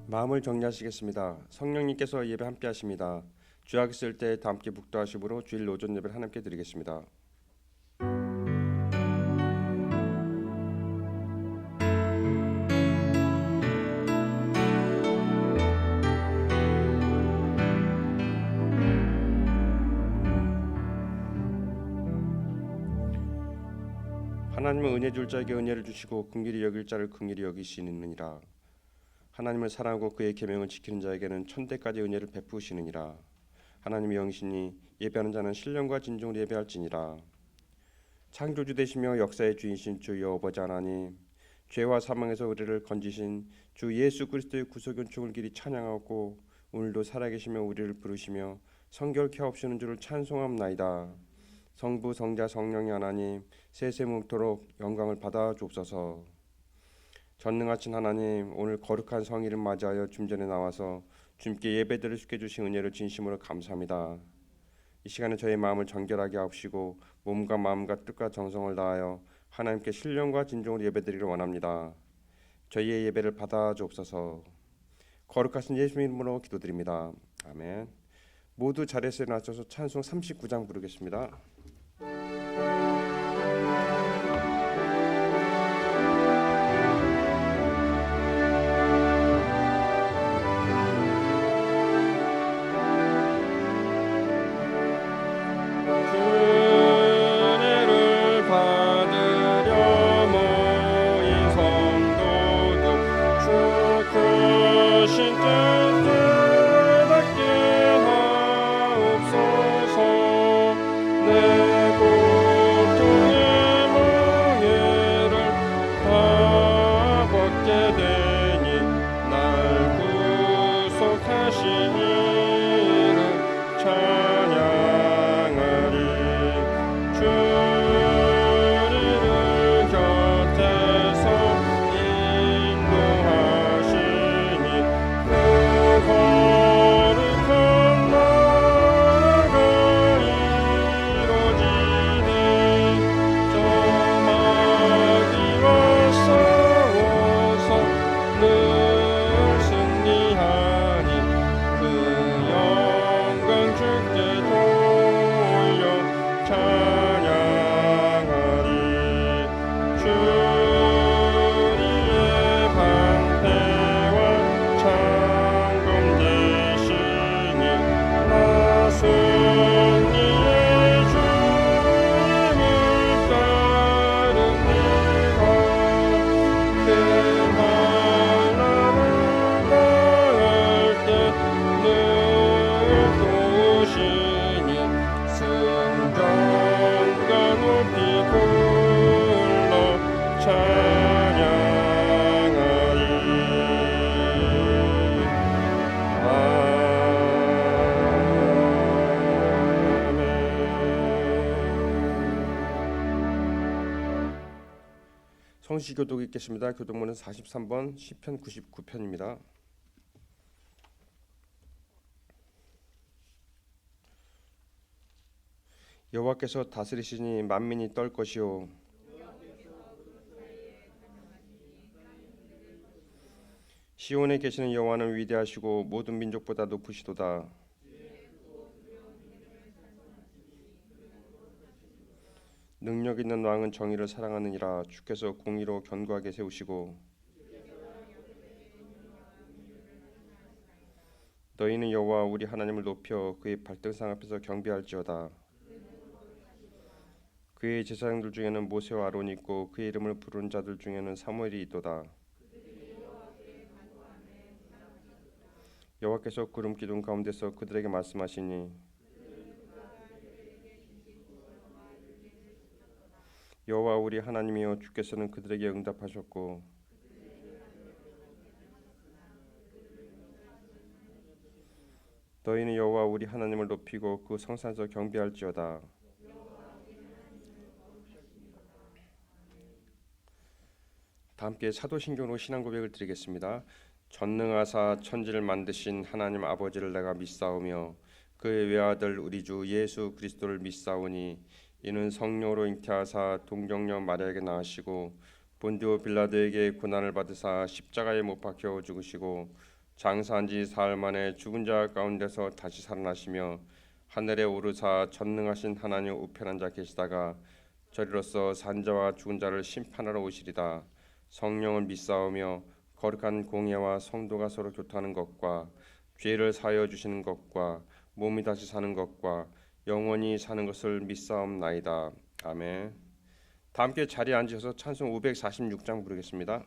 마음을 정리하시겠습니다. 성령님께서 예배 함께 하십니다. 주약 있을 때 다 함께 묵도하심으로 주일 오전 예배를 하나님께 드리겠습니다. 하나님은 은혜 줄 자에게 은혜를 주시고 긍휼히 여길 자를 긍휼히 여기시느니라. 하나님을 사랑하고 그의 계명을 지키는 자에게는 천대까지 은혜를 베푸시느니라. 하나님의 영이시니 예배하는 자는 신령과 진정으로 예배할지니라. 창조주 되시며 역사의 주인신 주 여호와 하나님, 죄와 사망에서 우리를 건지신 주 예수 그리스도의 구속 은총을 길이 찬양하고 오늘도 살아계시며 우리를 부르시며 성결케 하옵시는 주를 찬송함나이다. 성부 성자 성령의 하나님, 세세무토록 영광을 받아 주옵소서. 전능하신 하나님, 오늘 거룩한 성일을 맞이하여 중전에 나와서 주님께 예배드릴 수 있게 주신 은혜를 진심으로 감사합니다. 이 시간에 저의 마음을 정결하게 하옵시고 몸과 마음과 뜻과 정성을 다하여 하나님께 신령과 진정으로 예배드리기를 원합니다. 저희의 예배를 받아 주옵소서. 거룩하신 예수님 이름으로 기도드립니다. 아멘. 모두 자리에서 일어나셔서 찬송 39장 부르겠습니다. 성시교독 읽겠습니다. 교독문은 43번 시편 99편입니다. 여호와께서 다스리시니 만민이 떨 것이요 시온에 계시는 여호와는 위대하시고 모든 민족보다 높으시도다. 능력 있는 왕은 정의를 사랑하느니라. 주께서 공의로 견고하게 세우시고 너희는 여호와 우리 하나님을 높여 그의 발등상 앞에서 경배할지어다. 그의 제사장들 중에는 모세와 아론이 있고 그의 이름을 부르는 자들 중에는 사무엘이 있도다. 여호와께서 구름 기둥 가운데서 그들에게 말씀하시니 여호와 우리 하나님이여 주께서는 그들에게 응답하셨고 너희는 여호와 우리 하나님을 높이고 그 성산에서 경배할지어다. 다 함께 사도신경으로 신앙 고백을 드리겠습니다. 전능하사 천지를 만드신 하나님 아버지를 내가 믿사오며 그의 외아들 우리 주 예수 그리스도를 믿사오니 이는 성령으로 잉태하사 동정녀 마리아에게 낳으시고 본디오 빌라도에게 고난을 받으사 십자가에 못 박혀 죽으시고 장사한 지 사흘 만에 죽은 자 가운데서 다시 살아나시며 하늘에 오르사 전능하신 하나님 우편한 자 계시다가 저리로서 산자와 죽은 자를 심판하러 오시리다. 성령을 믿사오며 거룩한 공예와 성도가 서로 교통하는 것과 죄를 사하여 주시는 것과 몸이 다시 사는 것과 영원히 사는 것을 믿사옵나이다. 아멘. 다 함께 자리에 앉으셔서 찬송 546장 부르겠습니다.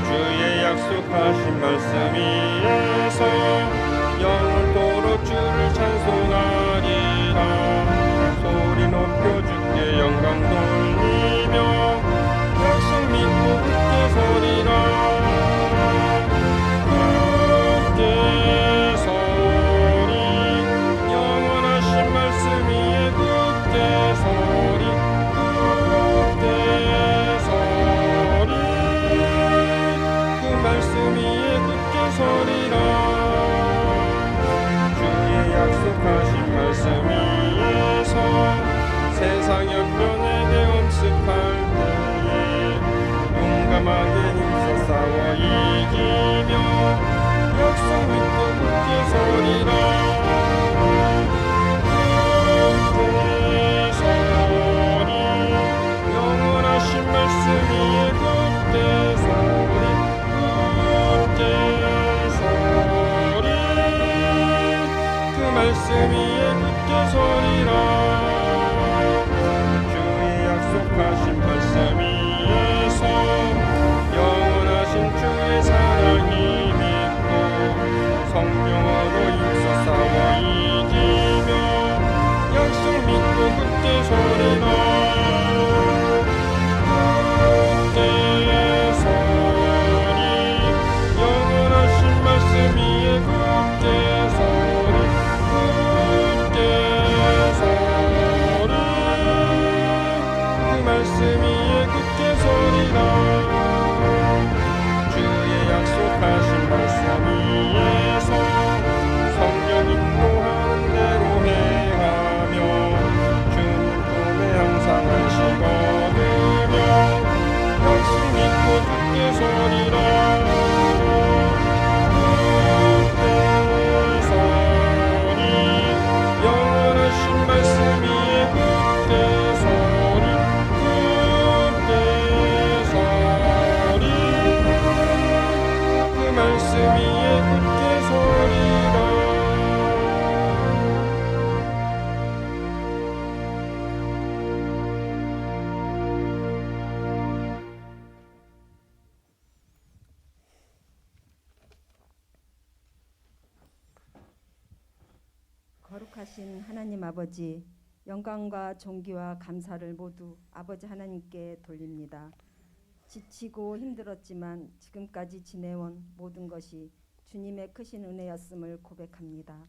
주의 약속하신 말씀 위에서 영원토록 주를 찬송하리라. 소리 높여 주께 영광 돌리며 약속 믿고 굳게 서리라. 굳게 서리 영원하신 말씀 위에 굳게 서리. 굳게 서리 그 말씀 위에 굳게 서리라. 주의 약속하신 말씀 위에서 세상 연면에 대엄습할 때에 용감하게 힘써 싸워 이기며 약속 믿고 굳게 서리라. 굳게 서리 영원하신 말씀 위에 굳게 서리. 굳게 서리 그 말씀 위에 굳게 서리라. 약속하신 말씀 위에서 영원하신 주의 사랑이 믿고 성령으로 힘써 싸워 이기며 약속 믿고 굳게 서리라. 굳게 서리 영원하신 말씀 위에 굳게 서리. 굳게 서리 말씀 위에 굳게 서리라. 주의 약속하신 말씀 위에서 성령 인도하는 대로 행하며 주님 품에 항상 안식 얻으며 약속 믿고 굳게 서리라. 굳게 서리 영원하신 말씀 위에 굳게 서리. 말씀 위에 굳게 서리라. 거룩하신 하나님 아버지, 영광과 존귀와 감사를 모두 아버지 하나님께 돌립니다. 지치고 힘들었지만 지금까지 지내온 모든 것이 주님의 크신 은혜였음을 고백합니다.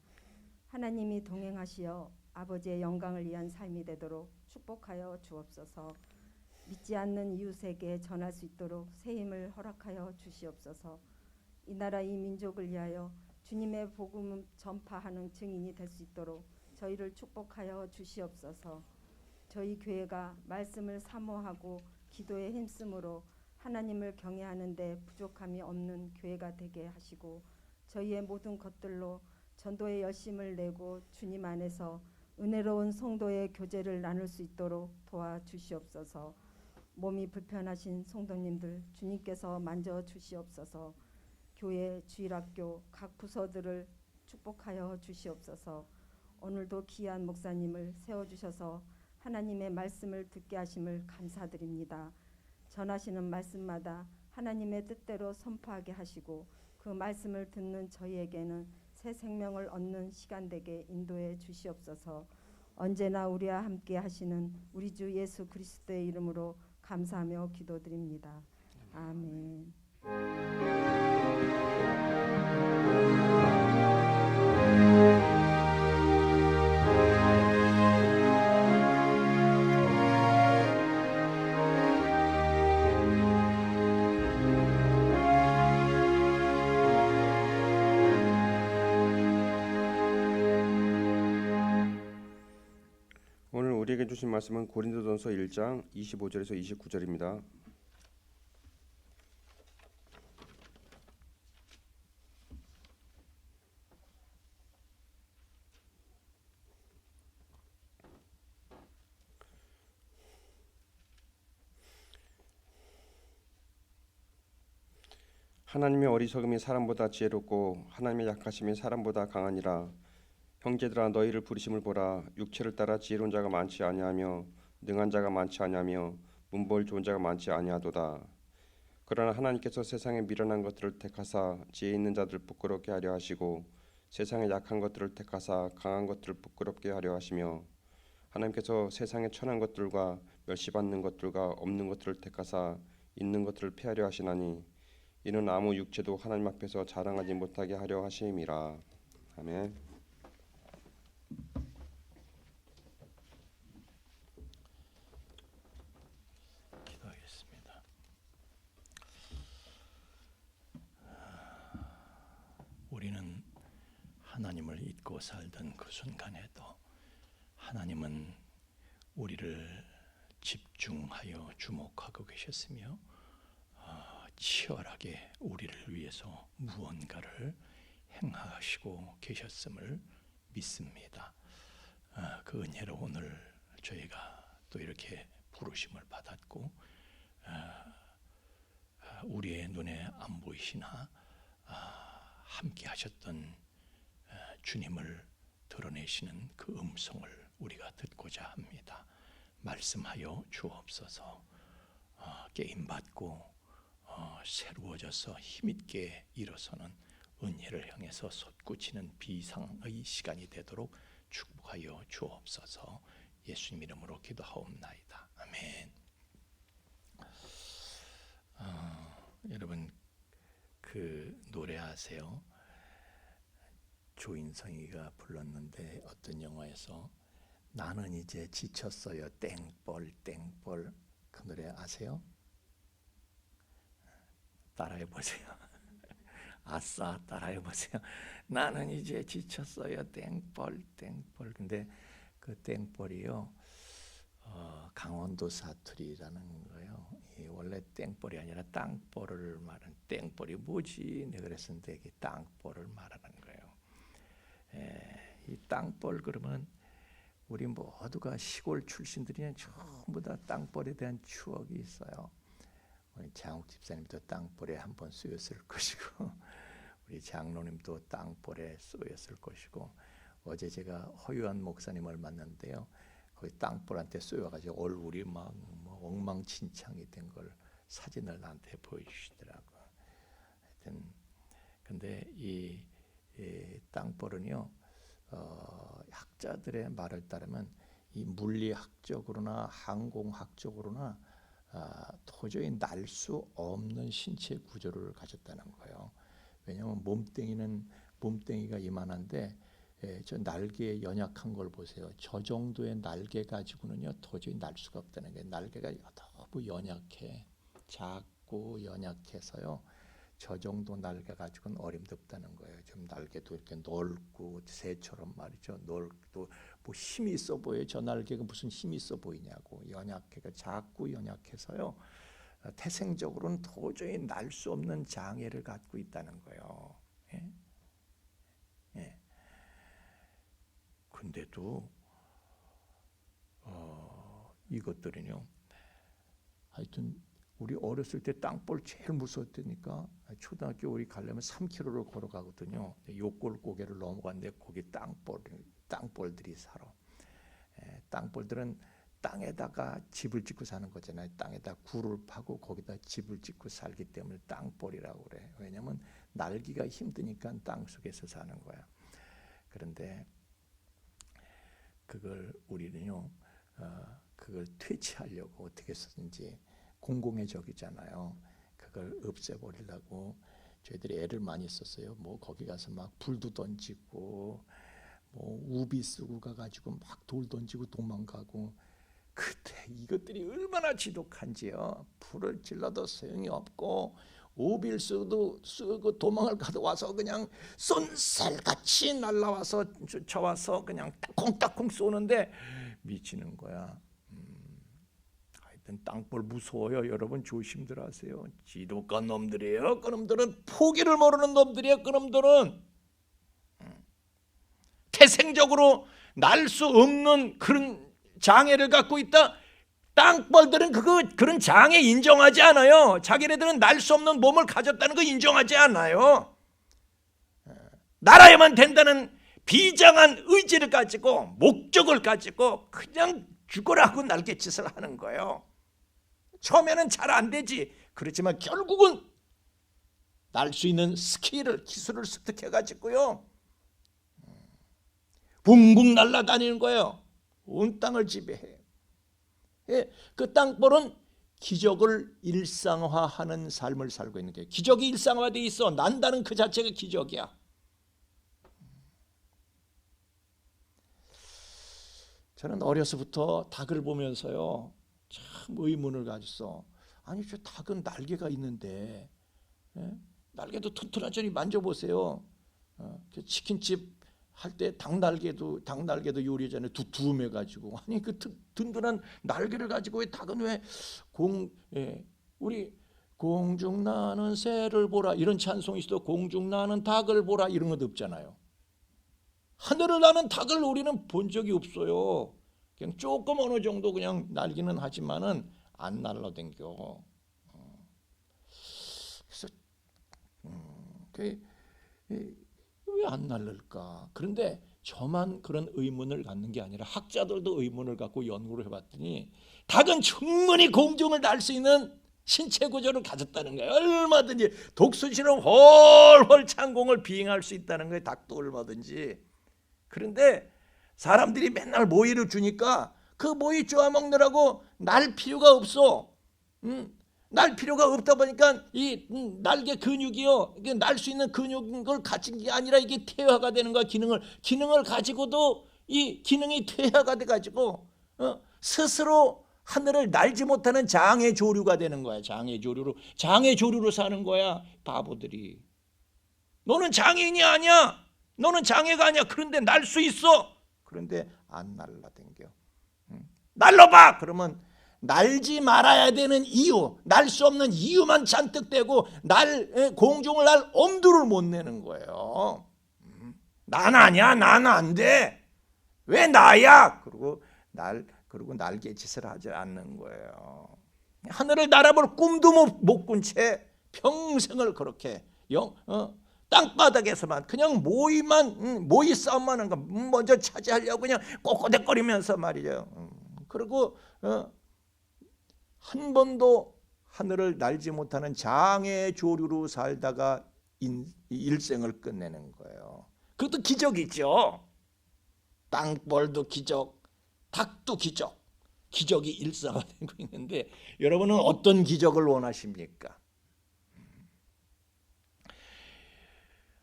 하나님이 동행하시어 아버지의 영광을 위한 삶이 되도록 축복하여 주옵소서. 믿지 않는 이웃에게 전할 수 있도록 새 힘을 허락하여 주시옵소서. 이 나라 이 민족을 위하여 주님의 복음 전파하는 증인이 될 수 있도록 저희를 축복하여 주시옵소서. 저희 교회가 말씀을 사모하고 기도에 힘쓰므로 하나님을 경외하는 데 부족함이 없는 교회가 되게 하시고 저희의 모든 것들로 전도에 열심을 내고 주님 안에서 은혜로운 성도의 교제를 나눌 수 있도록 도와주시옵소서. 몸이 불편하신 성도님들 주님께서 만져주시옵소서. 교회, 주일학교 각 부서들을 축복하여 주시옵소서. 오늘도 귀한 목사님을 세워주셔서 하나님의 말씀을 듣게 하심을 감사드립니다. 전하시는 말씀마다 하나님의 뜻대로 선포하게 하시고 그 말씀을 듣는 저희에게는 새 생명을 얻는 시간 되게 인도해 주시옵소서. 언제나 우리와 함께 하시는 우리 주 예수 그리스도의 이름으로 감사하며 기도드립니다. 아멘. 우리에게 주신 말씀은 고린도전서 1장 25절에서 29절입니다. 하나님의 어리석음이 사람보다 지혜롭고 하나님의 약하심이 사람보다 강하니라. 형제들아 너희를 부르심을 보라. 육체를 따라 지혜로운 자가 많지 아니하며 능한 자가 많지 아니하며 문벌 좋은 자가 많지 아니하도다. 그러나 하나님께서 세상에 미련한 것들을 택하사 지혜 있는 자들을 부끄럽게 하려 하시고 세상에 약한 것들을 택하사 강한 것들을 부끄럽게 하려 하시며 하나님께서 세상에 천한 것들과 멸시받는 것들과 없는 것들을 택하사 있는 것들을 폐하려 하시나니 이는 아무 육체도 하나님 앞에서 자랑하지 못하게 하려 하심이라. 아멘. 기도하겠습니다. 우리는 하나님을 잊고 살던 그 순간에도 하나님은 우리를 집중하여 주목하고 계셨으며 치열하게 우리를 위해서 무언가를 행하시고 계셨음을 믿습니다. 그 은혜로 오늘 저희가 또 이렇게 부르심을 받았고 우리의 눈에 안 보이시나 함께 하셨던 주님을 드러내시는 그 음성을 우리가 듣고자 합니다. 말씀하여 주옵소서. 게임 받고 새로워져서 힘있게 일어서는 은혜를 향해서 솟구치는 비상의 시간이 되도록 축복하여 주옵소서. 예수님 이름으로 기도하옵나이다. 아멘. 여러분 그 노래 아세요? 조인성이가 불렀는데 어떤 영화에서 나는 이제 지쳤어요 땡벌 땡벌, 그 노래 아세요? 따라해 보세요. 아싸 따라해 보세요. 나는 이제 지쳤어요 땡벌 땡벌. 근데 그 땡벌이요 강원도 사투리라는 거예요. 원래 땡벌이 아니라 땅벌을 말하는, 땡벌이 뭐지? 내가 그랬었는데 이게 땅벌을 말하는 거예요. 이 땅벌 그러면 우리 모두가 시골 출신들이 전부 다 땅벌에 대한 추억이 있어요. 우리 장욱 집사님도 땅벌에 한번 쏘였을 것이고 우리 장로님도 땅벌에 쏘였을 것이고 어제 제가 허유한 목사님을 만났는데요. 거기 땅벌한테 쏘여가지고 얼굴이 막 엉망진창이 된 걸 사진을 나한테 보여주시더라고. 하여튼 근데 이 땅벌은요 학자들의 말을 따르면 이 물리학적으로나 항공학적으로나 도저히 날 수 없는 신체 구조를 가졌다는 거예요. 왜냐하면 몸뚱이가 이만한데 저 날개에 연약한 걸 보세요. 저 정도의 날개 가지고는요 도저히 날 수가 없다는 게, 날개가 너무 연약해, 작고 연약해서요 저 정도 날개 가지고는 어림없다는 거예요. 좀 날개도 이렇게 넓고 새처럼 말이죠. 넓고 뭐 힘이 있어 보여요. 저 날개가 무슨 힘이 있어 보이냐고. 연약해가 작고 연약해서요 태생적으로는 도저히 날 수 없는 장애를 갖고 있다는 거예요. 예? 예. 근데도 이것들은요 하여튼 우리 어렸을 때 땅볼 제일 무서웠다니까. 초등학교 우리 가려면 3km를 걸어가거든요. 요골고개를 넘어갔는데 거기 땅볼들이 살아. 땅볼들은 땅에다가 집을 짓고 사는 거잖아요. 땅에다 굴을 파고 거기다 집을 짓고 살기 때문에 땅볼이라고 그래. 왜냐하면 날기가 힘드니까 땅 속에서 사는 거야. 그런데 그걸 우리는요 그걸 퇴치하려고 어떻게 쓰든지 공공의 적이잖아요. 그걸 없애버리려고 저희들이 애를 많이 썼어요. 뭐 거기 가서 막 불도 던지고 뭐 우비 쓰고 가가지고 막 돌 던지고 도망가고. 그때 이것들이 얼마나 지독한지요. 불을 질러도 소용이 없고 우비를 쓰고 도망을 가도 와서 그냥 쏜살같이 날라와서 저와서 그냥 따콩따콩 쏘는데 미치는 거야. 하여튼 땅벌 무서워요. 여러분 조심들 하세요. 지독한 놈들이에요. 그놈들은 포기를 모르는 놈들이에요. 그놈들은 태생적으로 날 수 없는 그런 장애를 갖고 있다. 땅벌들은 그런 장애 인정하지 않아요. 자기네들은 날 수 없는 몸을 가졌다는 거 인정하지 않아요. 날아야만 된다는 비장한 의지를 가지고 목적을 가지고 그냥 죽으라고 날갯짓을 하는 거예요. 처음에는 잘 안 되지. 그렇지만 결국은 날 수 있는 기술을 습득해 가지고요. 붕붕 날아다니는 거예요. 온 땅을 지배해. 그 땅벌은 기적을 일상화하는 삶을 살고 있는 거예요. 기적이 일상화되어 있어. 난다는 그 자체가 기적이야. 저는 어려서부터 닭을 보면서요, 참 의문을 가졌어. 아니, 저 닭은 날개가 있는데, 날개도 튼튼하더니 만져보세요. 치킨집 할 때 닭 날개도 요리하잖아요. 두툼해 가지고. 아니, 그 든든한 날개를 가지고 왜 닭은 우리 공중 나는 새를 보라 이런 찬송이 있어도 공중 나는 닭을 보라 이런 것도 없잖아요. 하늘을 나는 닭을 우리는 본 적이 없어요. 그냥 조금 어느 정도 그냥 날기는 하지만은 안 날라댕겨. 그래서 왜 안 날릴까? 그런데 저만 그런 의문을 갖는 게 아니라 학자들도 의문을 갖고 연구를 해봤더니 닭은 충분히 공중을 날 수 있는 신체 구조를 가졌다는 거예요. 얼마든지 독수리처럼 훨훨 창공을 비행할 수 있다는 거예요. 닭도 얼마든지. 그런데 사람들이 맨날 모이를 주니까 그 모이 쪼아먹느라고 날 필요가 없어. 날 필요가 없다 보니까 이 날개 근육이요, 날 수 있는 근육을 가진 게 아니라 이게 퇴화가 되는 거야. 기능을 가지고도 이 기능이 퇴화가 돼가지고 스스로 하늘을 날지 못하는 장애 조류가 되는 거야. 장애 조류로 사는 거야. 바보들이. 너는 장애인이 아니야. 너는 장애가 아니야. 그런데 날 수 있어. 그런데 안 날라댕겨. 날라봐. 그러면 날지 말아야 되는 이유, 날 수 없는 이유만 잔뜩 대고 공중을 날 엄두를 못 내는 거예요. 난 아니야. 난 안 돼. 왜 나야? 그리고 날개짓을 하지 않는 거예요. 하늘을 날아볼 꿈도 못 꾼 채 평생을 그렇게 땅바닥에서만 그냥 모이 싸움만 하는 거 먼저 차지하려고 그냥 꼬꼬대거리면서 말이죠. 그리고 한 번도 하늘을 날지 못하는 장애 조류로 살다가 일생을 끝내는 거예요. 그것도 기적이죠. 땅벌도 기적, 닭도 기적, 기적이 일상화되고 있는데 여러분은 어떤 기적을 원하십니까?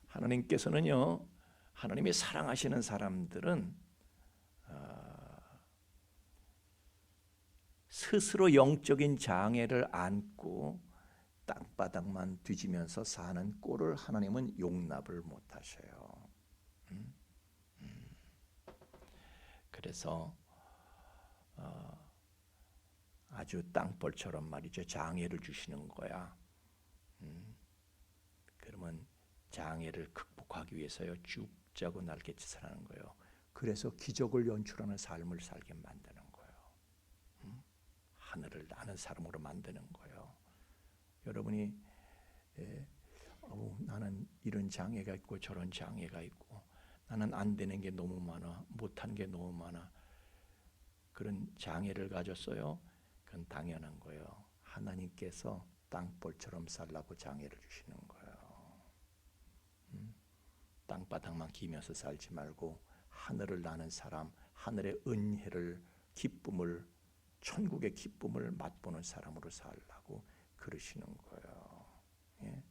하나님께서는요, 하나님이 사랑하시는 사람들은 스스로 영적인 장애를 안고 땅바닥만 뒤지면서 사는 꼴을 하나님은 용납을 못하셔요. 그래서 아주 땅벌처럼 말이죠, 장애를 주시는 거야. 그러면 장애를 극복하기 위해서요, 죽자고 날갯짓을 하는 거예요. 그래서 기적을 연출하는 삶을 살게 만드는 거예요. 하늘을 나는 사람으로 만드는 거예요. 여러분이 나는 이런 장애가 있고 저런 장애가 있고 나는 안 되는 게 너무 많아, 못한 게 너무 많아, 그런 장애를 가졌어요. 그건 당연한 거예요. 하나님께서 땅볼처럼 살라고 장애를 주시는 거예요. 땅바닥만 기면서 살지 말고 하늘을 나는 사람, 하늘의 은혜를, 기쁨을, 천국의 기쁨을 맛보는 사람으로 살라고 그러시는 거예요. 예.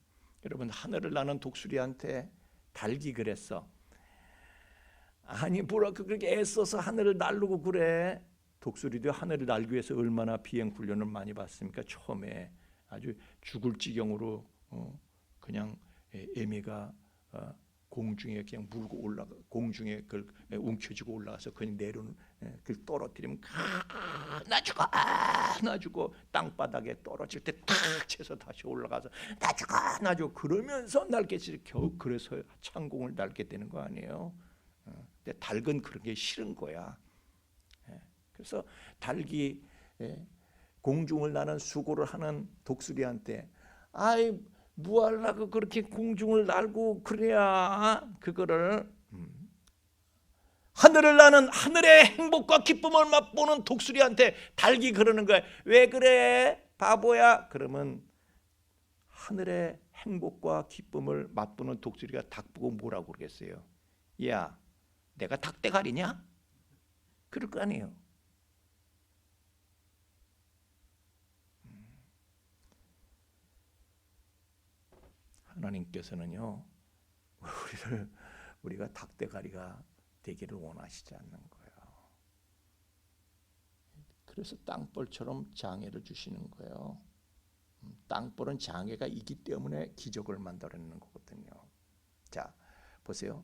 여러분, 하늘을 나는 독수리한테 닭이 그랬어. 아니 뭐라 그렇게 애써서 하늘을 날르고 그래. 독수리도 하늘을 날기 위해서 얼마나 비행 훈련을 많이 받습니까? 처음에 아주 죽을 지경으로 그냥 애미가 공중에 그냥 물고 올라가, 공중에 그걸 움켜쥐고 올라가서 그냥 내려오는, 그걸 떨어뜨리면 나 죽어, 나 죽어. 땅바닥에 떨어질 때 탁 쳐서 다시 올라가서 나 죽어, 나 죽어. 그러면서 날개짓을 겨우 그래서 창공을 날게 되는 거 아니에요? 근데 닭은 그런 게 싫은 거야. 그래서 닭이 공중을 나는 수고를 하는 독수리한테 아이 뭐하려고 그렇게 공중을 날고 그래야 그거를 하늘을 나는 하늘의 행복과 기쁨을 맛보는 독수리한테 닭이 그러는 거야. 왜 그래 바보야? 그러면 하늘의 행복과 기쁨을 맛보는 독수리가 닭 보고 뭐라고 그러겠어요? 야 내가 닭대가리냐? 그럴 거 아니에요. 하나님께서는요 우리가 닭대가리가 되기를 원하시지 않는 거예요. 그래서 땅벌처럼 장애를 주시는 거예요. 땅벌은 장애가 있기 때문에 기적을 만들어내는 거거든요. 자 보세요.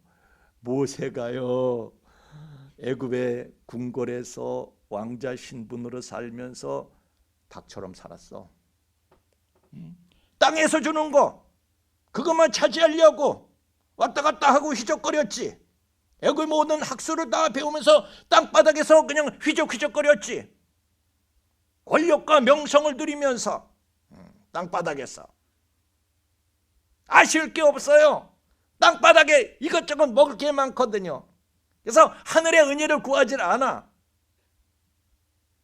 모세가요 애굽의 궁궐에서 왕자 신분으로 살면서 닭처럼 살았어. 땅에서 주는 거 그것만 차지하려고 왔다 갔다 하고 휘적거렸지. 애굽의 모든 학술을 다 배우면서 땅바닥에서 그냥 휘적휘적거렸지. 권력과 명성을 누리면서 땅바닥에서 아쉬울 게 없어요. 땅바닥에 이것저것 먹을 게 많거든요. 그래서 하늘의 은혜를 구하지 않아.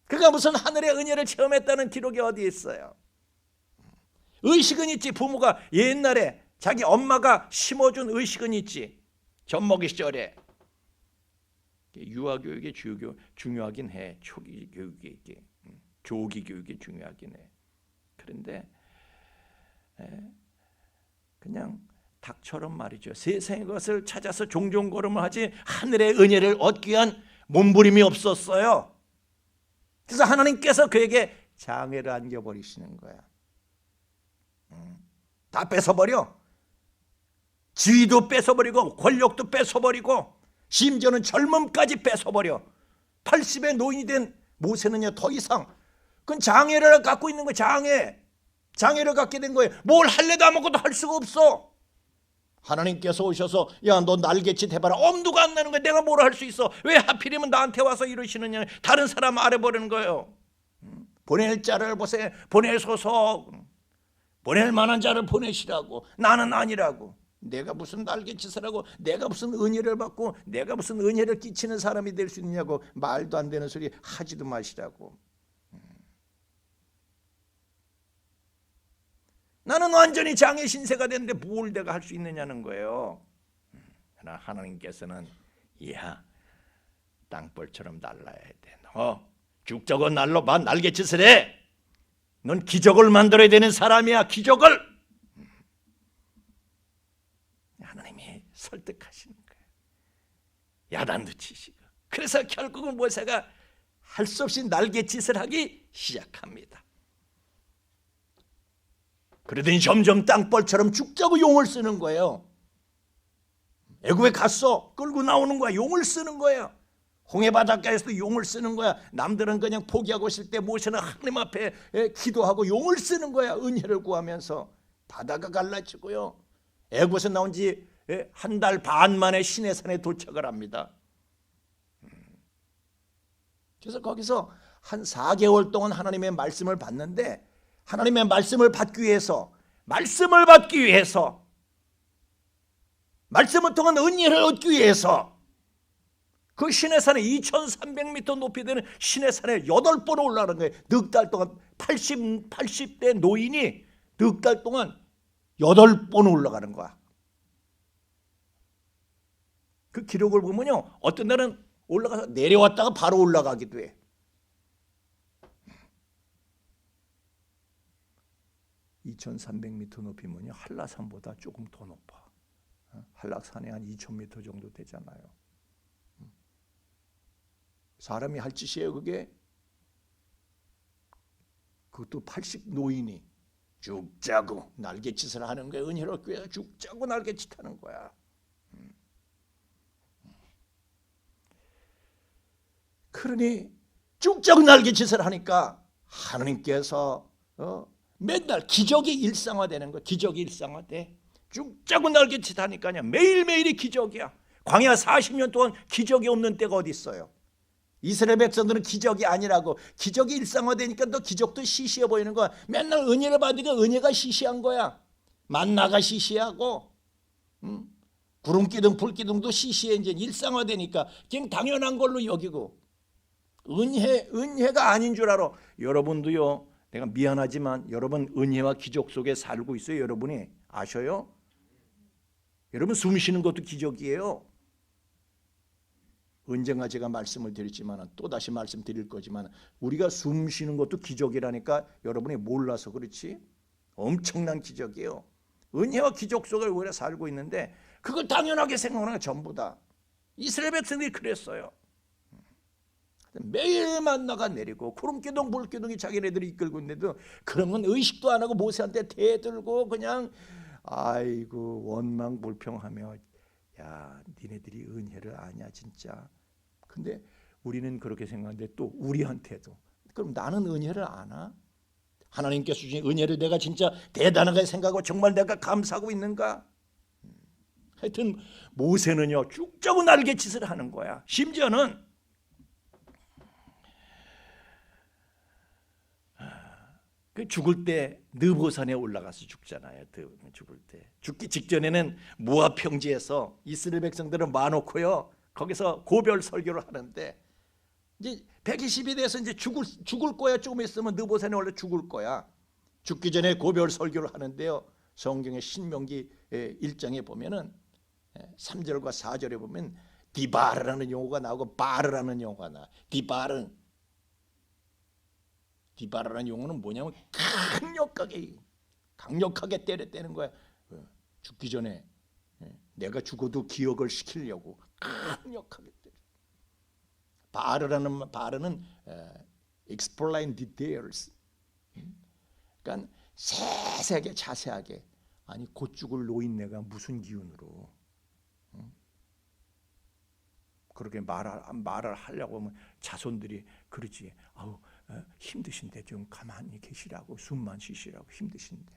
그가 무슨 하늘의 은혜를 체험했다는 기록이 어디 있어요? 의식은 있지. 부모가 옛날에 자기 엄마가 심어준 의식은 있지. 젖먹이 시절에. 유아교육이 중요하긴 해. 초기 교육이, 조기 교육이 중요하긴 해. 그런데 그냥 닭처럼 말이죠. 세상의 것을 찾아서 종종 걸음을 하지 하늘의 은혜를 얻기 위한 몸부림이 없었어요. 그래서 하나님께서 그에게 장애를 안겨버리시는 거야. 다 뺏어버려. 지위도 뺏어버리고 권력도 뺏어버리고 심지어는 젊음까지 뺏어버려. 80의 노인이 된 모세는요 더 이상 그건 장애를 갖고 있는 거예요. 장애를 갖게 된 거예요. 뭘 할래도 아무것도 할 수가 없어. 하나님께서 오셔서 야 너 날개짓 해봐라. 엄두가 안 나는 거야. 내가 뭘 할 수 있어. 왜 하필이면 나한테 와서 이러시느냐. 다른 사람 아래버리는 거예요. 보낼 자를 보세요. 보내소서. 보낼 만한 자를 보내시라고. 나는 아니라고. 내가 무슨 날개짓을 하고 내가 무슨 은혜를 받고 내가 무슨 은혜를 끼치는 사람이 될 수 있냐고. 말도 안 되는 소리 하지도 마시라고. 나는 완전히 장애 신세가 됐는데 뭘 내가 할 수 있느냐는 거예요. 그러나 하나님께서는 이야 땅벌처럼 날라야 돼. 너 죽자고 날라봐. 날개짓을 해. 넌 기적을 만들어야 되는 사람이야. 기적을. 하나님이 설득하시는 거예요. 야단도 치시고. 그래서 결국은 모세가 할 수 없이 날개짓을 하기 시작합니다. 그러더니 점점 땅벌처럼 죽자고 용을 쓰는 거예요. 애굽에 갔어. 끌고 나오는 거야. 용을 쓰는 거야. 홍해 바닷가에서도 용을 쓰는 거야. 남들은 그냥 포기하고 있을 때 모세는 하나님 앞에 기도하고 용을 쓰는 거야. 은혜를 구하면서. 바다가 갈라지고요. 애굽에서 나온 지 한 달 반 만에 시내산에 도착을 합니다. 그래서 거기서 한 4개월 동안 하나님의 말씀을 받는데 하나님의 말씀을 받기 위해서 말씀을 통한 은혜를 얻기 위해서 그 시내산에 2300m 높이 되는 시내산에 8번 올라가는 거예요. 넉 달 동안 80대 노인이 넉 달 동안 8번 올라가는 거야. 그 기록을 보면요. 어떤 날은 올라가서 내려왔다가 바로 올라가기도 해. 2300m 높이면요. 한라산보다 조금 더 높아. 한라산이 한 2000m 정도 되잖아요. 사람이 할 짓이에요, 그게. 그것도 80 노인이 죽자고 날개짓을 하는 거야. 은혜를 얻기 위해서 죽자고 날개짓하는 거야. 그러니 쭉쭉 날개짓을 하니까 하나님께서 맨날 기적이 일상화되는 거. 기적이 일상화돼. 쭉쭉 날개짓 하니까요 매일매일이 기적이야. 광야 40년 동안 기적이 없는 때가 어디 있어요? 이스라엘 백성들은 기적이 아니라고. 기적이 일상화되니까 또 기적도 시시해 보이는 거야. 맨날 은혜를 받으니까 은혜가 시시한 거야. 만나가 시시하고 구름기둥 불기둥도 시시해. 이제 일상화되니까 그냥 당연한 걸로 여기고 은혜가 아닌 줄 알아. 여러분도요, 내가 미안하지만 여러분 은혜와 기적 속에 살고 있어요. 여러분이 아셔요? 여러분 숨 쉬는 것도 기적이에요. 언젠가 제가 말씀을 드렸지만 또다시 말씀드릴 거지만 우리가 숨 쉬는 것도 기적이라니까 여러분이 몰라서 그렇지. 엄청난 기적이에요. 은혜와 기적 속에 우리가 살고 있는데 그걸 당연하게 생각하는 게 전부 다. 이스라엘 백성들이 그랬어요. 매일 만나가 내리고 구름기둥 불기둥이 자기네들이 이끌고 있는데도 그런 건 의식도 안 하고 모세한테 대들고 그냥 아이고 원망불평하며 야 니네들이 은혜를 아냐 진짜. 근데 우리는 그렇게 생각하는데 또 우리한테도 그럼 나는 은혜를 아나? 하나님께서 주신 은혜를 내가 진짜 대단하게 생각하고 정말 내가 감사하고 있는가? 하여튼 모세는요 쭉쭉 날개짓을 하는 거야. 심지어는 그 죽을 때 느보산에 올라가서 죽잖아요. 죽을 때 죽기 직전에는 모압 평지에서 이스라엘 백성들은 많고요. 거기서 고별 설교를 하는데 이제 120이 돼서 이제 죽을 거야. 조금 있으면 느보산에 올라 죽을 거야. 죽기 전에 고별 설교를 하는데요. 성경의 신명기 1장에 보면은 3절과 4절에 보면 디바르라는 용어가 나오고 바르라는 용어가 나. 디바르라는 용어는 뭐냐면 강력하게 때리는 거야. 죽기 전에 내가 죽어도 기억을 시키려고 강력하게 때려. 바르는 explain details. 그러니까 세세하게 자세하게. 아니 곧 죽을 노인네가 무슨 기운으로 그렇게 말을 하려고 하면 자손들이 그러지. 아우 힘드신데 좀 가만히 계시라고 숨만 쉬시라고 힘드신데.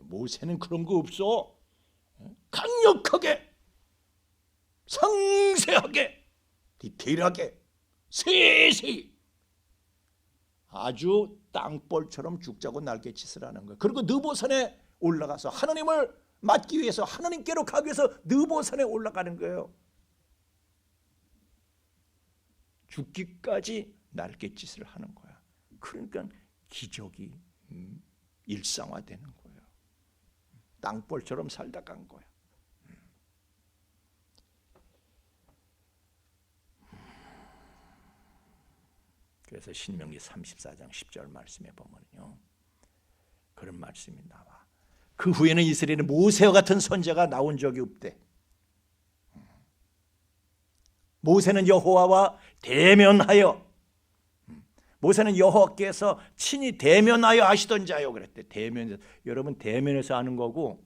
모세는 그런 거 없어. 강력하게 상세하게 디테일하게 세세히 아주 땅벌처럼 죽자고 날개짓을 하는 거예요. 그리고 느보산에 올라가서 하나님을 맞기 위해서 하나님께로 가기 위해서 느보산에 올라가는 거예요. 죽기까지 날개짓을 하는 거야. 그러니까 기적이 일상화되는 거예요. 땅벌처럼 살다 간 거야. 그래서 신명기 34장 10절 말씀에 보면요. 그런 말씀이 나와. 그 후에는 이스라엘은 모세와 같은 선지자가 나온 적이 없대. 모세는 여호와와 대면하여 모세는 여호와께서 친히 대면하여 하시던 자요 그랬대. 대면에서 여러분 대면에서 하는 거고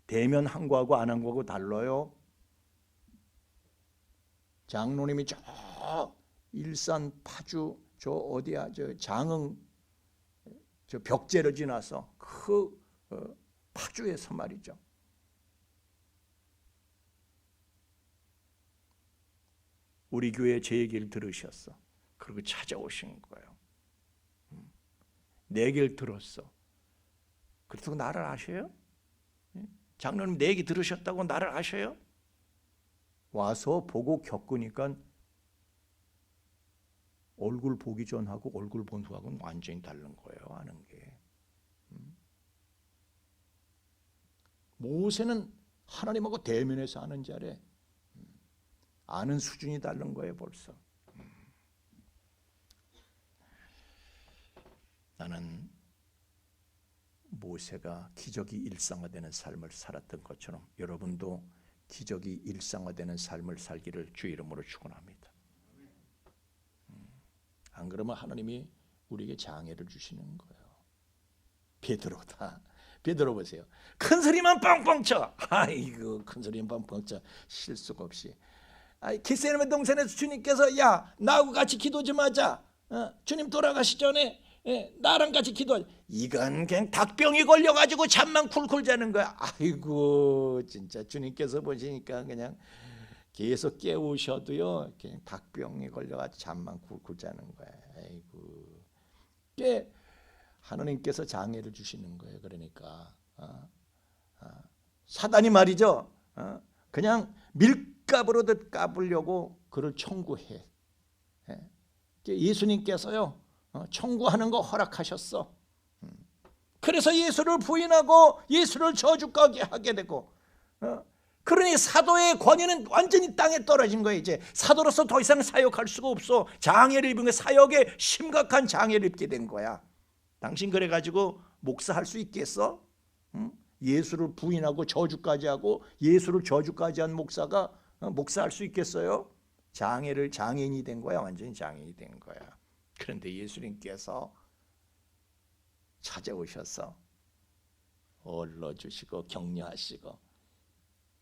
대면한 거하고 안 한 거하고 달라요. 장로님이 저 일산 파주 저 어디야 저 장흥 저 벽제를 지나서 그 파주에서 말이죠. 우리 교회 제 얘기를 들으셨어. 그리고 찾아오신 거예요. 내 얘기를 들었어. 그렇다고 나를 아셔요? 장로님 내 얘기 들으셨다고 나를 아셔요? 와서 보고 겪으니까 얼굴 보기 전하고 얼굴 본 후하고는 완전히 다른 거예요. 아는 게. 모세는 하나님하고 대면해서 아는 자래. 아는 수준이 다른 거예요 벌써. 나는 모세가 기적이 일상화되는 삶을 살았던 것처럼 여러분도 기적이 일상화되는 삶을 살기를 주 이름으로 축원합니다. 안 그러면 하나님이 우리에게 장애를 주시는 거예요. 베드로다. 베드로 보세요. 큰 소리만 뻥뻥 쳐. 아이고 큰 소리만 뻥뻥 쳐. 실수가 없이. 겟세마네 동산에서 주님께서 야 나하고 같이 기도 좀 하자. 주님 돌아가시 전에 나랑 같이 기도하자. 이건 그냥 닭병이 걸려가지고 잠만 쿨쿨 자는 거야. 아이고 진짜 주님께서 보시니까 그냥 계속 깨우셔도요 그냥 닭병이 걸려가지고 잠만 쿨쿨 자는 거야. 아이고 이게 하나님께서 장애를 주시는 거예요. 그러니까 사단이 말이죠. 그냥 밀가부르듯 까불려고 그를 청구해. 예수님께서요 청구하는 거 허락하셨어. 그래서 예수를 부인하고 예수를 저주하게 하게 되고, 그러니 사도의 권위는 완전히 땅에 떨어진 거예요. 이제 사도로서 더 이상 사역할 수가 없어. 장애를 입은 거, 사역에 심각한 장애를 입게 된 거야. 당신 그래가지고 목사할 수 있겠어? 예수를 부인하고 저주까지 하고 예수를 저주까지 한 목사가 목사할 수 있겠어요? 장애인이 된 거야. 완전히 장애인이 된 거야. 그런데 예수님께서 찾아오셔서 올러주시고 격려하시고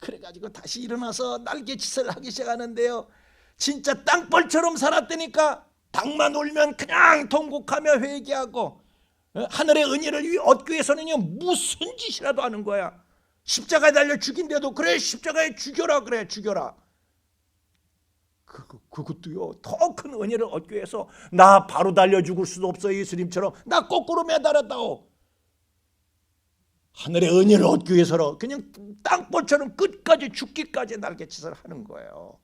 그래가지고 다시 일어나서 날개짓을 하기 시작하는데요. 진짜 땅벌처럼 살았다니까. 닭만 울면 그냥 통곡하며 회개하고 하늘의 은혜를 얻기 위해서는요 무슨 짓이라도 하는 거야. 십자가에 달려 죽인데도 그래 십자가에 죽여라 그래 죽여라. 그것도요 더 큰 은혜를 얻기 위해서 나 바로 달려 죽을 수도 없어. 예수님처럼 나 거꾸로 매달았다오. 하늘의 은혜를 얻기 위해서는 그냥 땅벌처럼 끝까지 죽기까지 날개짓을 하는 거예요.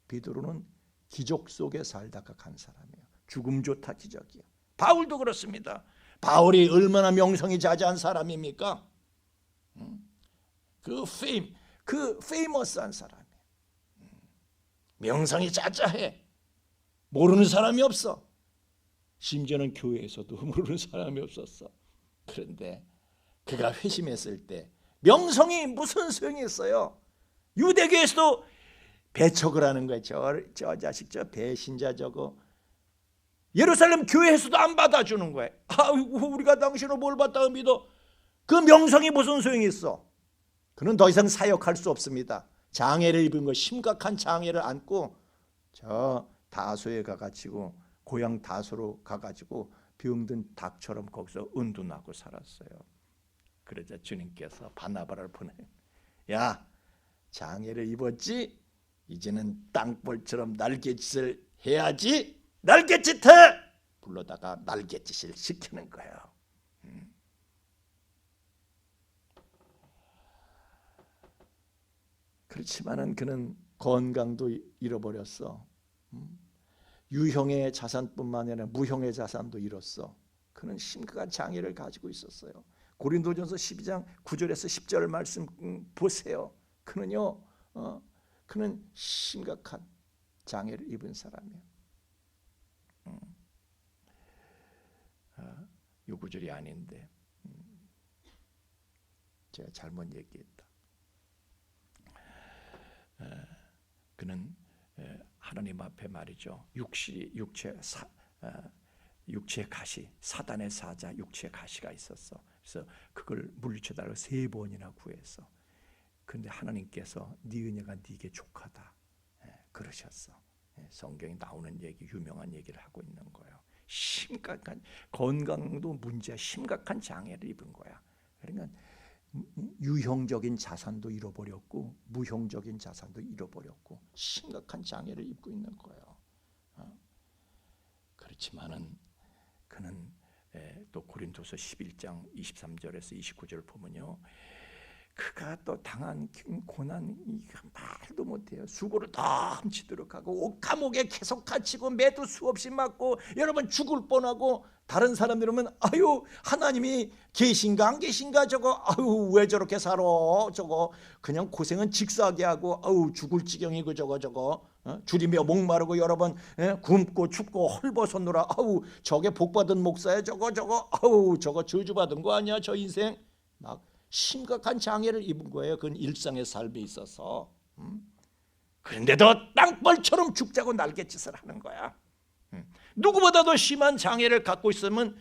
베드로는 기적 속에 살다가 간 사람이에요. 죽음조차 기적이에요. 바울도 그렇습니다. 바울이 얼마나 명성이 자자한 사람입니까? 그 페이머스한 사람이에요. 명성이 자자해. 모르는 사람이 없어. 심지어는 교회에서도 모르는 사람이 없었어. 그런데 그가 회심했을 때 명성이 무슨 소용이 있어요? 유대교에서도 배척을 하는 거예요. 저 자식 저 배신자 저거. 예루살렘 교회에서도 안 받아주는 거예요. 아이고 우리가 당신을 뭘 받다가 믿어. 그 명성이 무슨 소용이 있어. 그는 더 이상 사역할 수 없습니다. 장애를 입은 거 심각한 장애를 안고 저 다소에 가가지고 고향 다소로 가가지고 병든 닭처럼 거기서 은둔하고 살았어요. 그러자 주님께서 바나바를 보내. 야 장애를 입었지? 이제는 땅볼처럼 날갯짓을 해야지. 날갯짓해! 불러다가 날갯짓을 시키는 거예요. 그렇지만은 그는 건강도 잃어버렸어. 유형의 자산뿐만 아니라 무형의 자산도 잃었어. 그는 심각한 장애를 가지고 있었어요. 고린도전서 12장 9절에서 10절 말씀 보세요. 그는요, 그는 심각한 장애를 입은 사람이에요. 요 구절이 아닌데 제가 잘못 얘기했다. 그는 하나님 앞에 말이죠. 육체의 가시, 사단의 사자 육체의 가시가 있었어. 그래서 그걸 물리쳐달라고 3번이나 구했어. 그런데 하나님께서 네 은혜가 네게 족하다 그러셨어. 성경에 나오는 얘기, 유명한 얘기를 하고 있는 거예요. 심각한 건강도 문제야. 심각한 장애를 입은 거야. 그러니까 유형적인 자산도 잃어버렸고 무형적인 자산도 잃어버렸고 심각한 장애를 입고 있는 거예요. 그렇지만은 그는 또 고린도서 11장 23절에서 29절 보면요. 그가 또 당한 고난 말도 못해요. 수고를 다 훔치도록 하고 감옥에 계속 갇히고 매도 수없이 맞고 여러분 죽을 뻔하고 다른 사람들 오면 아유 하나님이 계신가 안 계신가 저거 아유 왜 저렇게 살아 저거 그냥 고생은 직사하게 하고 아유 죽을 지경이고 저거 줄이며 목마르고 여러 번 굶고 춥고 헐벗었노라 아유 저게 복받은 목사야 저거 아유 저거 저주받은 거 아니야 저 인생 막 심각한 장애를 입은 거예요. 그건 일상의 삶에 있어서. 그런데도 땅벌처럼 죽자고 날갯짓을 하는 거야. 누구보다도 심한 장애를 갖고 있으면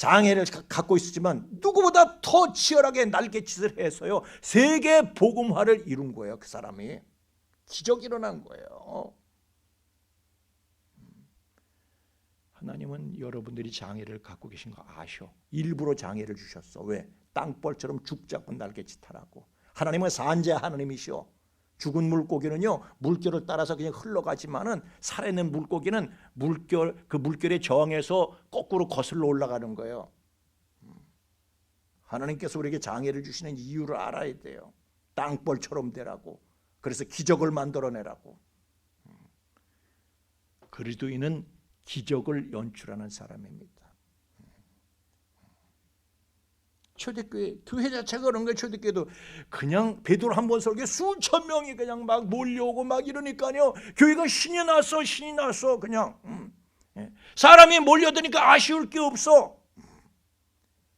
장애를 갖고 있었지만 누구보다 더 치열하게 날갯짓을 해서요 세계 복음화를 이룬 거예요. 그 사람이 기적이 일어난 거예요. 하나님은 여러분들이 장애를 갖고 계신 거 아셔. 일부러 장애를 주셨어. 왜? 땅벌처럼 죽자고 날갯짓하라고. 하나님은 산재 하나님이시오. 죽은 물고기는요 물결을 따라서 그냥 흘러가지만은 살아있는 물고기는 그 물결에 저항해서 거꾸로 거슬러 올라가는 거예요. 하나님께서 우리에게 장애를 주시는 이유를 알아야 돼요. 땅벌처럼 되라고. 그래서 기적을 만들어내라고. 그리스도인은 기적을 연출하는 사람입니다. 초대교회, 교회 자체가 그런 거예요. 초대교회도 그냥 베드로 한 번 설교에 수천 명이 그냥 막 몰려오고 막 이러니까요. 교회가 신이 났어 그냥. 사람이 몰려드니까 아쉬울 게 없어.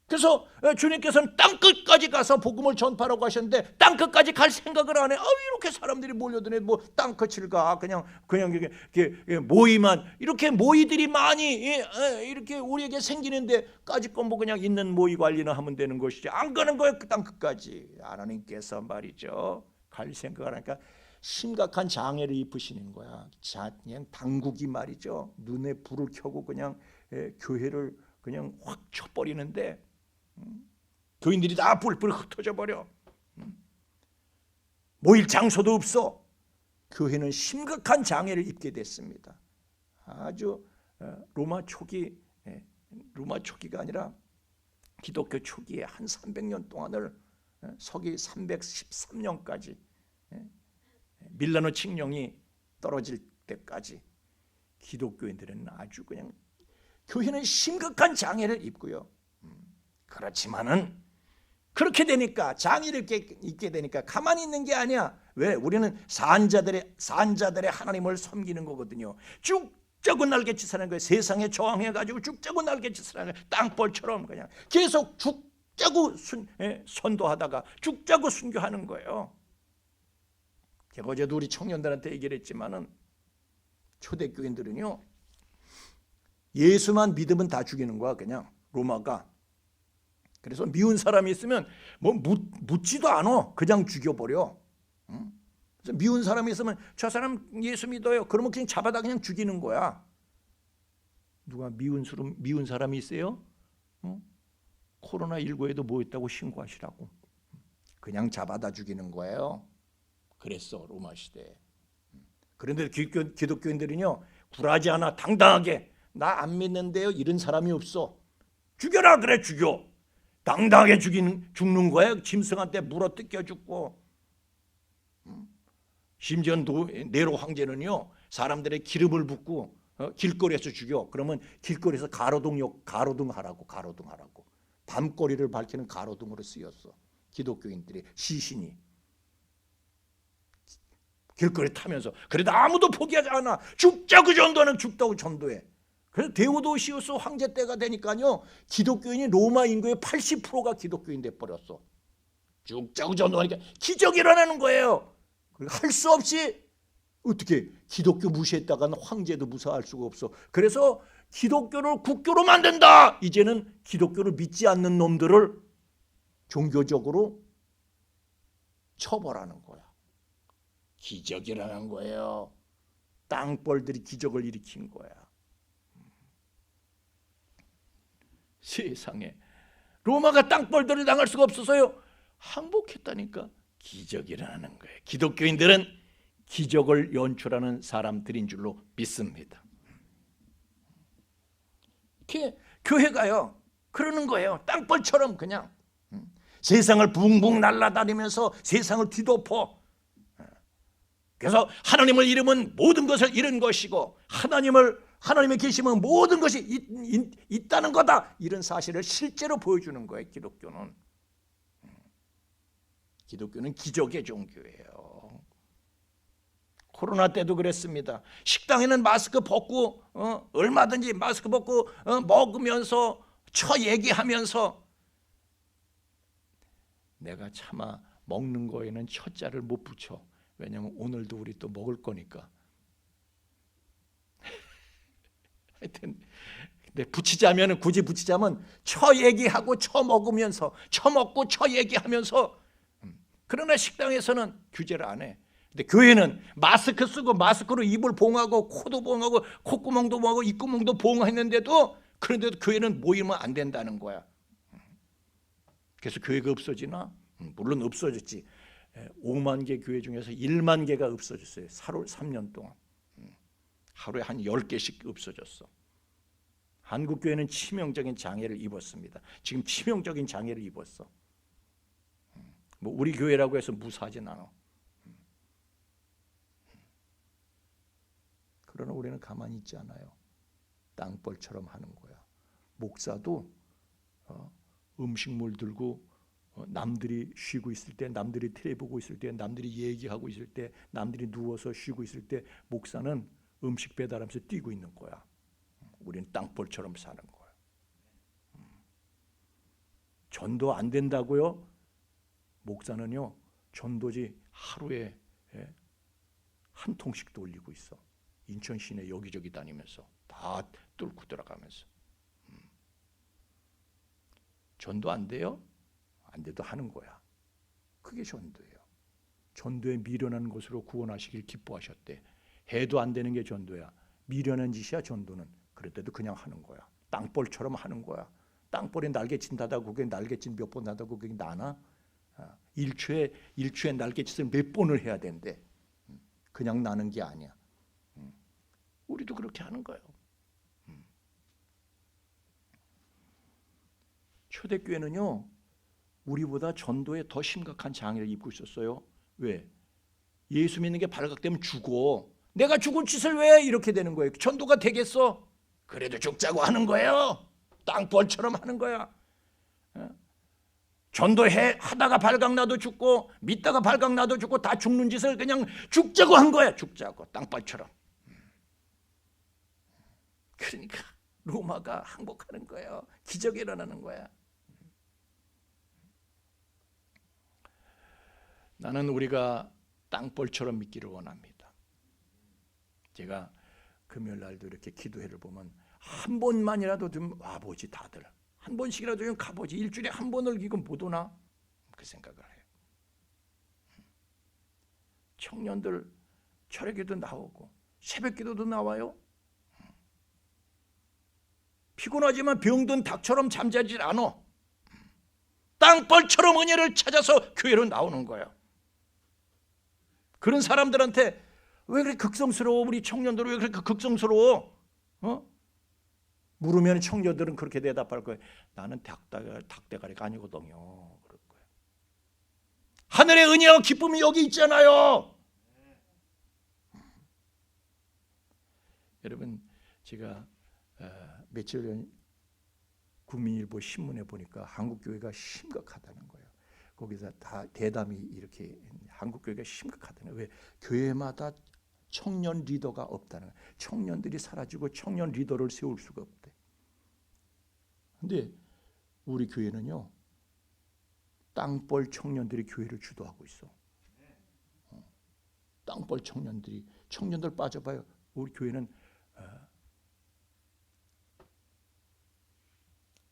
그래서 주님께서는 땅끝까지 가서 복음을 전파하라고 하셨는데 땅끝까지 갈 생각을 안 해. 이렇게 사람들이 몰려드네. 뭐 땅끝을 가. 그냥 이렇게 모이만 이렇게 모이들이 많이 이렇게 우리에게 생기는데까지 건 뭐 그냥 있는 모이 관리나 하면 되는 것이지. 안 가는 거예요. 그 땅끝까지. 하나님께서 말이죠. 갈 생각을 하니까 심각한 장애를 입히시는 거야. 그냥 당국이 말이죠. 눈에 불을 켜고 그냥 교회를 그냥 확 쳐버리는데 교인들이 다 뿔뿔 흩어져 버려. 모일 장소도 없어. 교회는 심각한 장애를 입게 됐습니다. 아주 로마 초기가 아니라 기독교 초기에 한 300년 동안을 서기 313년까지 밀라노 칙령이 떨어질 때까지 기독교인들은 아주 그냥 교회는 심각한 장애를 입고요. 그렇지만은 그렇게 되니까 장애를 입게 되니까 가만히 있는 게 아니야. 왜? 우리는 산자들의 하나님을 섬기는 거거든요. 죽자고 날갯짓을 하는 거예요. 세상에 저항해가지고 죽자고 날갯짓을 하는 거예요. 땅벌처럼 그냥 계속 죽자고 선도하다가 죽자고 순교하는 거예요. 제가 어제도 우리 청년들한테 얘기를 했지만은 초대교인들은요 예수만 믿으면 다 죽이는 거야. 그냥 로마가. 그래서 미운 사람이 있으면 뭐 묻지도 않아. 그냥 죽여버려. 그래서 미운 사람이 있으면 저 사람 예수 믿어요. 그러면 그냥 잡아다 그냥 죽이는 거야. 누가 미운 사람이 있어요? 코로나19에도 뭐 있다고 신고하시라고. 그냥 잡아다 죽이는 거예요. 그랬어 로마 시대에. 그런데 기독교인들은요 굴하지 않아. 당당하게 나 안 믿는데요 이런 사람이 없어. 죽여라. 그래 죽여. 당당하게 죽는 거예요. 짐승한테 물어 뜯겨 죽고. 심지어 네로 황제는요 사람들의 기름을 붓고 길거리에서 죽여. 그러면 길거리에서 가로등하라고. 밤거리를 밝히는 가로등으로 쓰였어. 기독교인들의 시신이 길거리 타면서. 그래도 아무도 포기하지 않아. 죽자고 전도하는 죽다고 전도해. 그래서 데오도시우스 황제 때가 되니까요 기독교인이 로마 인구의 80%가 기독교인 돼버렸어. 죽자고 전도하니까 기적이 일어나는 거예요. 할 수 없이 어떻게 기독교 무시했다가는 황제도 무사할 수가 없어. 그래서 기독교를 국교로 만든다. 이제는 기독교를 믿지 않는 놈들을 종교적으로 처벌하는 거야. 기적이 일어난 거예요. 땅벌들이 기적을 일으킨 거야. 세상에 로마가 땅벌들을 당할 수가 없어서요 항복했다니까. 기적이 일어나는 거예요. 기독교인들은 기적을 연출하는 사람들인 줄로 믿습니다. 이렇게 교회가요 그러는 거예요. 땅벌처럼 그냥 세상을 붕붕 날아다니면서 세상을 뒤덮어. 그래서 하나님을 잃으면 모든 것을 잃은 것이고 하나님의 계시면 모든 것이 있다는 거다. 이런 사실을 실제로 보여주는 거예요. 기독교는 기적의 종교예요. 코로나 때도 그랬습니다. 식당에는 마스크 벗고 얼마든지 마스크 벗고 먹으면서 얘기하면서 내가 차마 먹는 거에는 첫자를 못 붙여. 왜냐하면 오늘도 우리 또 먹을 거니까. 하여튼 근데 붙이자면 굳이 붙이자면 처 얘기하고 처 먹으면서 처 먹고 처 얘기하면서 그러나 식당에서는 규제를 안 해. 근데 교회는 마스크 쓰고 마스크로 입을 봉하고 코도 봉하고 콧구멍도 봉하고 입구멍도 봉했는데도 그런데도 교회는 모이면 안 된다는 거야. 그래서 교회가 없어지나? 물론 없어졌지. 5만 개 교회 중에서 1만 개가 없어졌어요. 3년 동안. 하루에 한 10개씩 없어졌어. 한국 교회는 치명적인 장애를 입었습니다. 지금 치명적인 장애를 입었어. 뭐 우리 교회라고 해서 무사하진 않아. 그러나 우리는 가만히 있지 않아요. 땅벌처럼 하는 거야. 목사도 음식물 들고 남들이 쉬고 있을 때, 남들이 텔레 보고 있을 때, 남들이 얘기하고 있을 때, 남들이 누워서 쉬고 있을 때 목사는 음식 배달하면서 뛰고 있는 거야. 우리는 땅벌처럼 사는 거야. 전도 안 된다고요? 목사는요, 전도지 하루에 한 통씩 돌리고 있어. 인천 시내 여기저기 다니면서 다 뚫고 들어가면서. 전도 안 돼요? 안 돼도 하는 거야. 그게 전도예요. 전도에 미련한 것으로 구원하시길 기뻐하셨대. 해도 안 되는 게 전도야. 미련한 짓이야 전도는. 그럴 때도 그냥 하는 거야. 땅벌처럼 하는 거야. 땅벌에 날개짓 하다가 그게 날개짓 몇 번 하다가 그게 나나? 일초에 날개짓을 몇 번을 해야 된대. 그냥 나는 게 아니야. 우리도 그렇게 하는 거예요. 초대교회는요, 우리보다 전도에 더 심각한 장애를 입고 있었어요. 왜? 예수 믿는 게 발각되면 죽어. 내가 죽을 짓을 왜 이렇게 되는 거예요? 전도가 되겠어? 그래도 죽자고 하는 거예요. 땅벌처럼 하는 거야. 전도해 하다가 발각나도 죽고 믿다가 발각나도 죽고 다 죽는 짓을 그냥 죽자고 한 거야. 죽자고 땅벌처럼. 그러니까 로마가 항복하는 거예요. 기적이 일어나는 거야. 나는 우리가 땅벌처럼 믿기를 원합니다. 제가 금요일 날도 이렇게 기도회를 보면 한 번만이라도 좀 와보지 다들. 한 번씩이라도 좀 가보지. 일주일에 한 번을 이건 못 오나? 그 생각을 해요. 청년들 철회기도 나오고 새벽기도도 나와요. 피곤하지만 병든 닭처럼 잠자질 않아. 땅벌처럼 은혜를 찾아서 교회로 나오는 거야. 그런 사람들한테 왜 그렇게 극성스러워? 우리 청년들 왜 그렇게 극성스러워? 물으면 청년들은 그렇게 대답할 거예요. 나는 닭대가리가 아니거든요. 그럴 거예요. 하늘의 은혜와 기쁨이 여기 있잖아요. 여러분, 제가 며칠 전 국민일보 신문에 보니까 한국교회가 심각하다는 거예요. 거기서 다 대담이 이렇게 한국교회가 심각하다는 거예요. 왜? 교회마다 청년 리더가 없다는 거예요. 청년들이 사라지고 청년 리더를 세울 수가 없대. 근데 우리 교회는요, 땅벌 청년들이 교회를 주도하고 있어. 땅벌 청년들 빠져봐요. 우리 교회는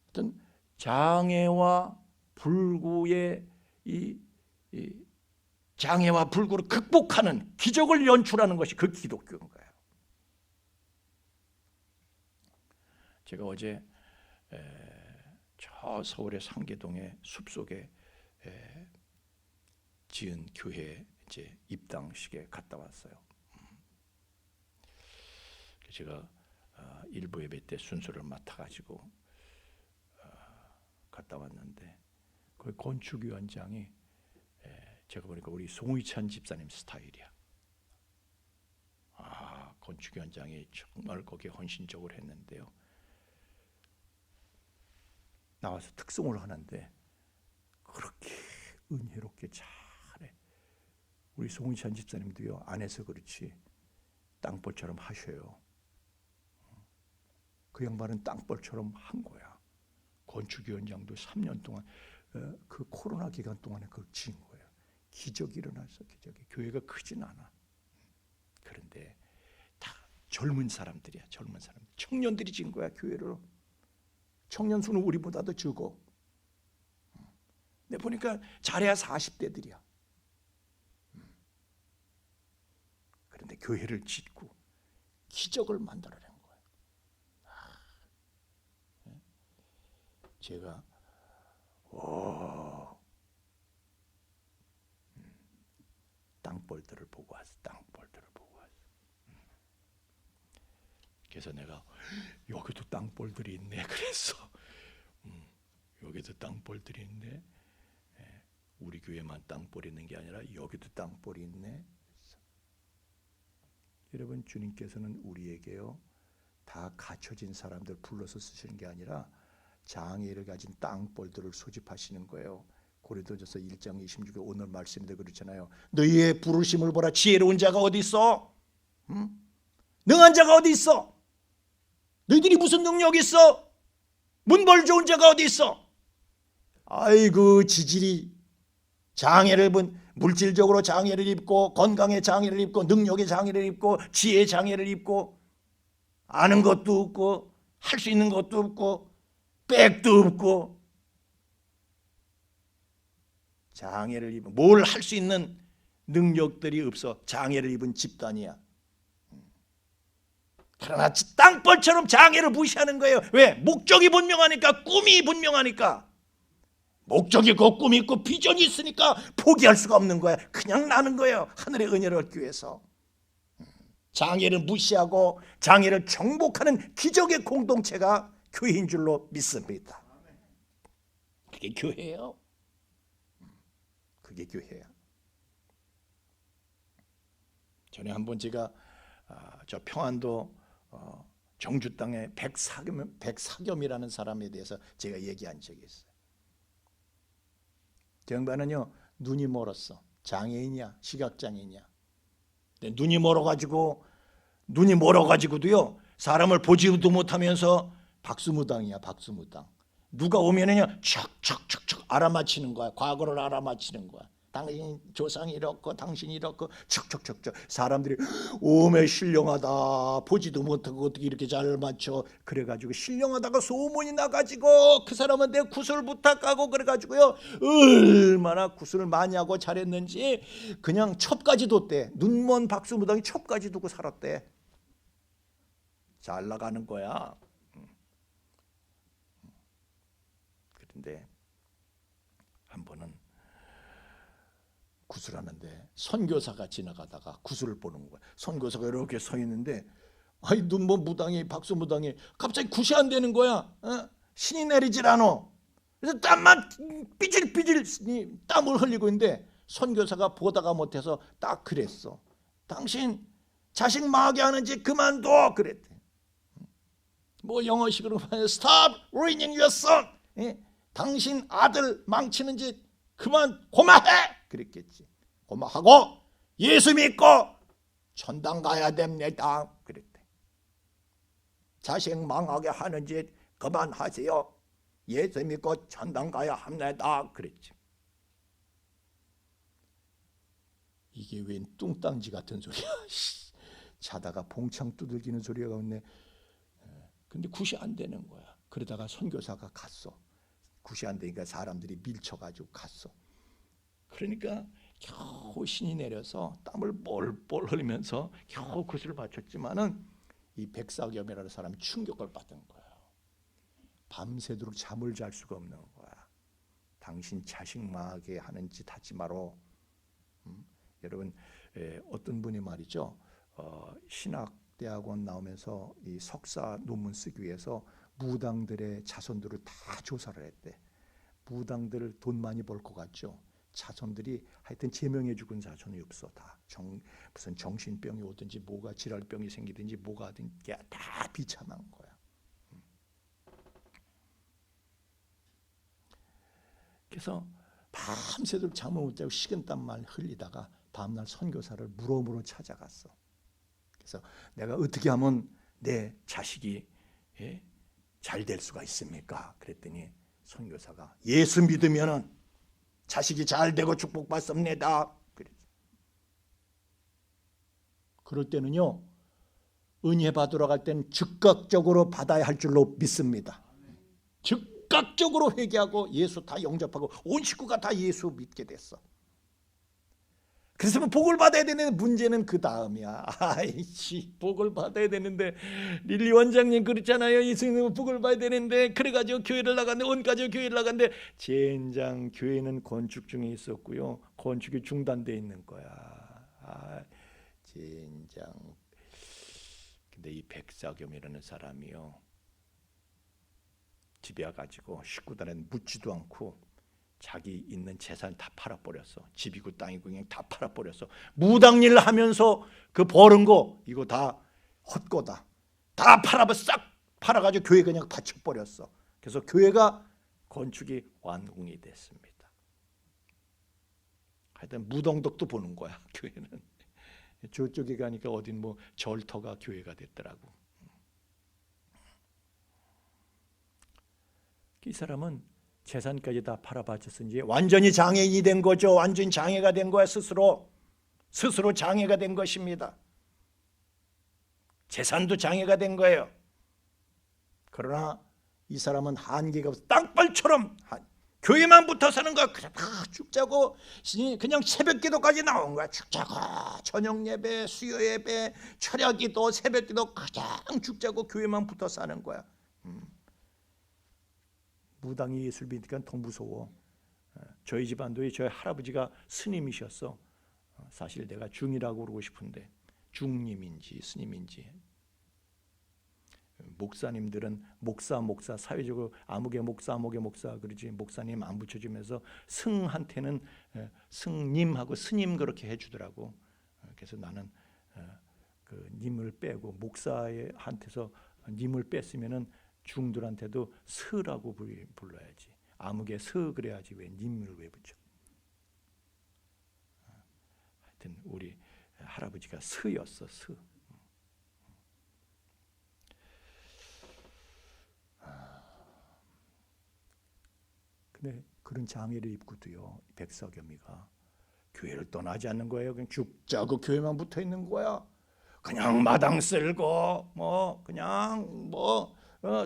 어떤 장애와 불구의 이 장애와 불구를 극복하는 기적을 연출하는 것이 그 기독교인 거예요. 제가 어제 저 서울의 상계동의 숲속에 지은 교회 이제 입당식에 갔다 왔어요. 제가 일부 예배 때 순서를 맡아가지고 갔다 왔는데 그 건축위원장이 제가 보니까 우리 송의찬 집사님 스타일이야. 건축위원장이 정말 거기에 헌신적으로 했는데요. 나와서 특송을 하는데 그렇게 은혜롭게 잘해. 우리 송의찬 집사님도요, 안에서 그렇지 땅벌처럼 하셔요. 그 양반은 땅벌처럼 한 거야. 건축위원장도 3년 동안 그 코로나 기간 동안에 그걸 지은 거예요. 기적이 일어났어. 기적이. 교회가 크진 않아. 그런데 다 젊은 사람들이야. 젊은 사람들. 청년들이 지은 거야, 교회를. 청년 수는 우리보다도 적어. 내가 보니까 잘해야 40대들이야. 그런데 교회를 짓고 기적을 만들어낸 거예요. 제가 땅볼들을 보고 왔어. 땅볼들을 보고 왔어. 그래서 내가 여기도 땅볼들이 있네 그랬어. 여기도 땅볼들이 있네. 우리 교회만 땅볼이 있는 게 아니라 여기도 땅볼이 있네. 여러분, 주님께서는 우리에게요 다 갖춰진 사람들 불러서 쓰시는 게 아니라 장애를 가진 땅볼들을 소집하시는 거예요. 고린도전서 1장 26절 오늘 말씀인데 그렇잖아요. 너희의 부르심을 보라. 지혜로운 자가 어디 있어? 능한 자가 어디 있어? 너희들이 무슨 능력이 있어? 문벌 좋은 자가 어디 있어? 아이고, 지질이 장애를 본 물질적으로 장애를 입고 건강에 장애를 입고 능력에 장애를 입고 지혜에 장애를 입고 아는 것도 없고 할 수 있는 것도 없고 백도 없고 장애를 입은 뭘 할 수 있는 능력들이 없어. 장애를 입은 집단이야. 그러나 땅벌처럼 장애를 무시하는 거예요. 왜? 목적이 분명하니까, 꿈이 분명하니까. 목적이 있고 꿈이 있고 비전이 있으니까 포기할 수가 없는 거야. 그냥 나는 거예요. 하늘의 은혜를 얻기 위해서. 장애를 무시하고 장애를 정복하는 기적의 공동체가 교회인 줄로 믿습니다. 그게 교회예요. 그게 교회야. 전에 한번 제가 저 평안도 정주 땅에 백사겸이라는 사람에 대해서 제가 얘기한 적이 있어요. 그 양반은요 눈이 멀었어. 장애인이야, 시각장애인이야. 근데 눈이 멀어가지고도요 사람을 보지도 못하면서 박수무당이야. 박수무당. 누가 오면은요 척척척척 알아맞히는 거야. 과거를 알아맞히는 거야. 당신 조상이 이렇고 당신이 이렇고 척척척척. 사람들이 오메 신령하다. 보지도 못하고 어떻게 이렇게 잘 맞춰. 그래가지고 신령하다가 소문이 나가지고 그 사람한테 구슬 부탁하고 그래가지고요 얼마나 구슬을 많이 하고 잘했는지 그냥 첩까지 뒀대. 눈먼 박수무당이 첩까지 두고 살았대. 잘 나가는 거야. 그런데 한 번은 구슬하는데 선교사가 지나가다가 구슬을 보는 거야. 선교사가 이렇게 서 있는데 아이 눈먼 무당이 박수무당이 갑자기 굿이 안 되는 거야. 신이 내리질 않아. 그래서 땀만 삐질삐질 땀을 흘리고 있는데 선교사가 보다가 못해서 딱 그랬어. 당신 자식 망하게 하는지 그만둬 그랬대. 뭐 영어식으로 Stop ruining your son. 당신 아들 망치는지 그만 고마해 그랬겠지. 고마하고 예수 믿고 천당 가야 됩니다 그랬대. 자식 망하게 하는 짓 그만하세요. 예수 믿고 천당 가야 합니다 그랬지. 이게 웬 뚱땅지 같은 소리야. 자다가 봉창 두들기는 소리가 없네. 근데 굿이 안 되는 거야. 그러다가 선교사가 갔어. 굿이 안 되니까 사람들이 밀쳐가지고 갔어. 그러니까 겨우 신이 내려서 땀을 뻘뻘 흘리면서 겨우 굿을 맞췄지만은 이 백사겸이라는 사람이 충격을 받은 거야. 밤새도록 잠을 잘 수가 없는 거야. 당신 자식 망하게 하는 짓 하지 마라. 여러분 어떤 분이 말이죠. 신학대학원 나오면서 이 석사 논문 쓰기 위해서 무당들의 자손들을 다 조사를 했대. 무당들 돈 많이 벌 것 같죠. 자손들이 하여튼 제명해 죽은 자손이 없어. 다 무슨 정신병이 오든지 뭐가 질환병이 생기든지 뭐가 하든 다 비참한 거야. 그래서 밤새도록 잠을 못 자고 식은땀만 흘리다가 다음날 선교사를 물어물어 찾아갔어. 그래서 내가 어떻게 하면 내 자식이 잘 될 수가 있습니까? 그랬더니 선교사가 예수 믿으면은 자식이 잘 되고 축복받습니다. 그랬어. 그럴 때는요 은혜 받으러 갈 때는 즉각적으로 받아야 할 줄로 믿습니다. 즉각적으로 회개하고 예수 다 영접하고 온 식구가 다 예수 믿게 됐어. 그래서 복을 받아야 되는데 문제는 그 다음이야. 아이씨, 복을 받아야 되는데 릴리 원장님 그렇잖아요. 이승님 복을 받아야 되는데 그래가지고 교회를 나갔는데 온 가족 교회를 나갔는데 젠장 교회는 건축 중에 있었고요. 건축이 중단돼 있는 거야. 젠장. 근데 이 백사겸이라는 사람이요, 집에 와가지고 식구들은 묻지도 않고 자기 있는 재산 다 팔아버렸어. 집이고 땅이고 그냥 다 팔아버렸어. 무당일 하면서 그 버는 거 이거 다 헛거다. 다 싹 팔아가지고 교회 그냥 바쳐버렸어. 그래서 교회가 건축이 완공이 됐습니다. 하여튼 무덤덕도 보는 거야 교회는. 저쪽에 가니까 어딘 뭐 절터가 교회가 됐더라고. 이 사람은 재산까지 다 팔아바쳤으니 완전히 장애인이 된 거죠. 완전히 장애가 된 거야. 스스로 장애가 된 것입니다. 재산도 장애가 된 거예요. 그러나 이 사람은 한계가 없어. 땅벌처럼 교회만 붙어 사는 거야. 그냥 다 죽자고 그냥 새벽기도까지 나온 거야. 죽자고 저녁 예배, 수요 예배, 철야기도, 새벽기도 그냥 죽자고 교회만 붙어 사는 거야. 무당이 예수를 믿으니까 더 무서워. 저희 집안도 저희 할아버지가 스님이셨어. 사실 내가 중이라고 그러고 싶은데 중님인지 스님인지. 목사님들은 목사 사회적으로 아무개 목사 그러지 목사님 안 붙여주면서 승한테는 승님하고 스님 그렇게 해주더라고. 그래서 나는 그 님을 빼고 목사한테서 님을 뺐으면은 중들한테도 스라고 불러야지. 아무개 스 그래야지 왜 님을 왜 붙여. 하여튼 우리 할아버지가 스였어. 스. 근데 그런 장애를 입고도요, 백사겸이가 교회를 떠나지 않는 거예요. 그냥 죽자고 교회만 붙어 있는 거야. 그냥 마당 쓸고 뭐 그냥 뭐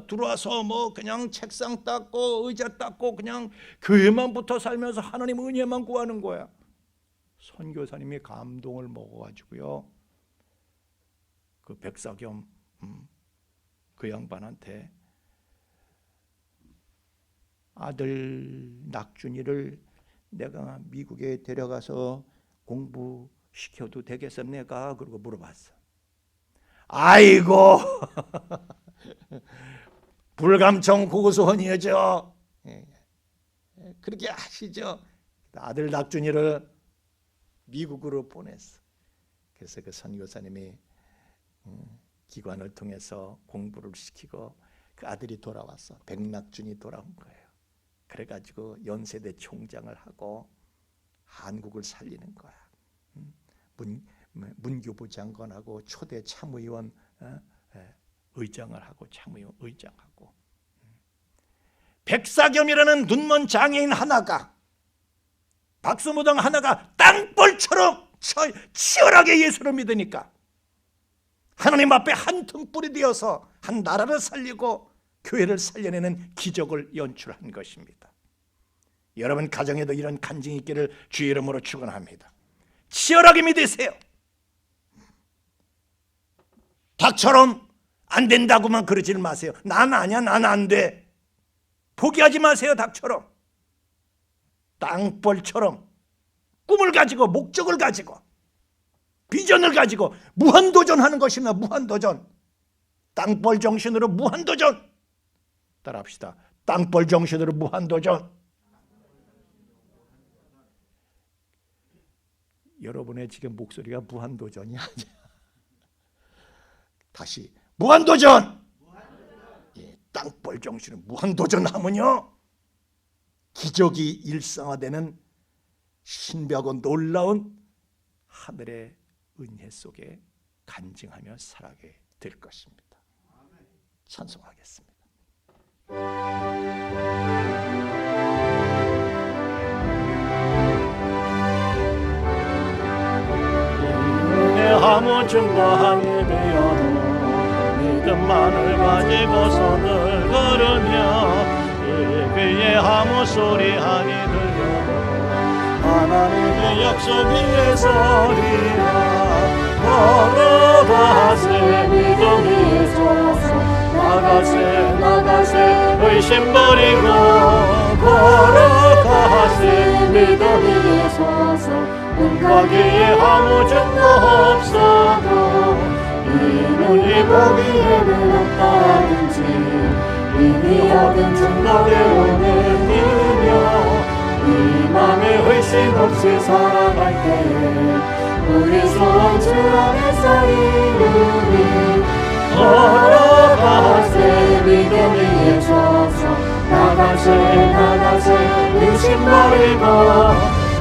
들어와서 뭐 그냥 책상 닦고 의자 닦고 그냥 교회만 붙어 살면서 하나님 은혜만 구하는 거야. 선교사님이 감동을 먹어가지고요, 그 백사겸 그 양반한테 아들 낙준이를 내가 미국에 데려가서 공부시켜도 되겠습니까? 그러고 물어봤어. 아이고 불감청 고소원이죠. 그렇게 하시죠. 아들 낙준이를 미국으로 보냈어. 그래서 그 선교사님이 기관을 통해서 공부를 시키고 그 아들이 돌아왔어. 백낙준이 돌아온 거예요. 그래가지고 연세대 총장을 하고 한국을 살리는 거야. 문교부 장관하고 초대 참의원 의장을 하고 참의원 의장하고. 백사겸이라는 눈먼 장애인 하나가, 박수무당 하나가 땅벌처럼 치열하게 예수를 믿으니까 하나님 앞에 한 등불이 되어서 한 나라를 살리고 교회를 살려내는 기적을 연출한 것입니다. 여러분 가정에도 이런 간증이 있기를 주의 이름으로 축원합니다. 치열하게 믿으세요. 닭처럼 안 된다고만 그러지 마세요. 난 아니야, 난 안 돼. 포기하지 마세요. 닭처럼, 땅벌처럼 꿈을 가지고 목적을 가지고 비전을 가지고 무한도전하는 것입니다. 무한도전. 땅벌 정신으로 무한도전. 따라합시다. 땅벌 정신으로 무한도전. 여러분의 지금 목소리가 무한도전이 아니야. 다시 무한도전. 예, 땅벌 정신으로 무한도전하면요, 기적이 일상화되는 신비하고 놀라운 하늘의 은혜 속에 간증하며 살아가게 될 것입니다. 찬송하겠습니다. 아무 증거한 예배여도 믿음만을 가지고 손을 걸으며 우리 귀에 아무 소리 아니 들려도 하나님의 약속 위에 서리라. 걸어가세 믿음 위에 서서 나가세 나가세 의심 버리고 걸어가세 믿음 위에 서서 눈가기에 아무 증거 없어도 이눈이 보기에는 없다든지 이미 얻은 증거대로는 믿으며 이 맘에 의심 없이 살아갈 때에 우리 소원 주 안에서 이루리. 걸어가세 믿음 위에 서서 나가세 나가세 의심 버리고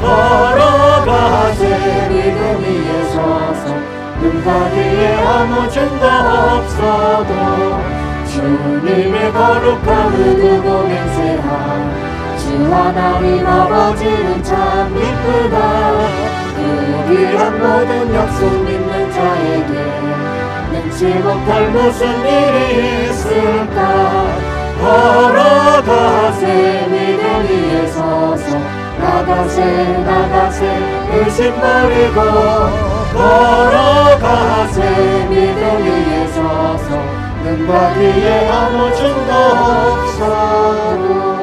걸어가세 믿음 위에 서서 눈가기에 아무 증거 없어도 주님의 거룩함을 두고 맹세한 주 하나님 아버지는 참 이쁘다. 그 귀한 모든 약속 믿는 자에게 능치 못할 무슨 일이 있을까. 걸어가세 믿음 위에 서서 나가세 나가세 의심 버리고 걸어가세 믿음 위에 서서 눈과 귀에 아무 증거 없어도.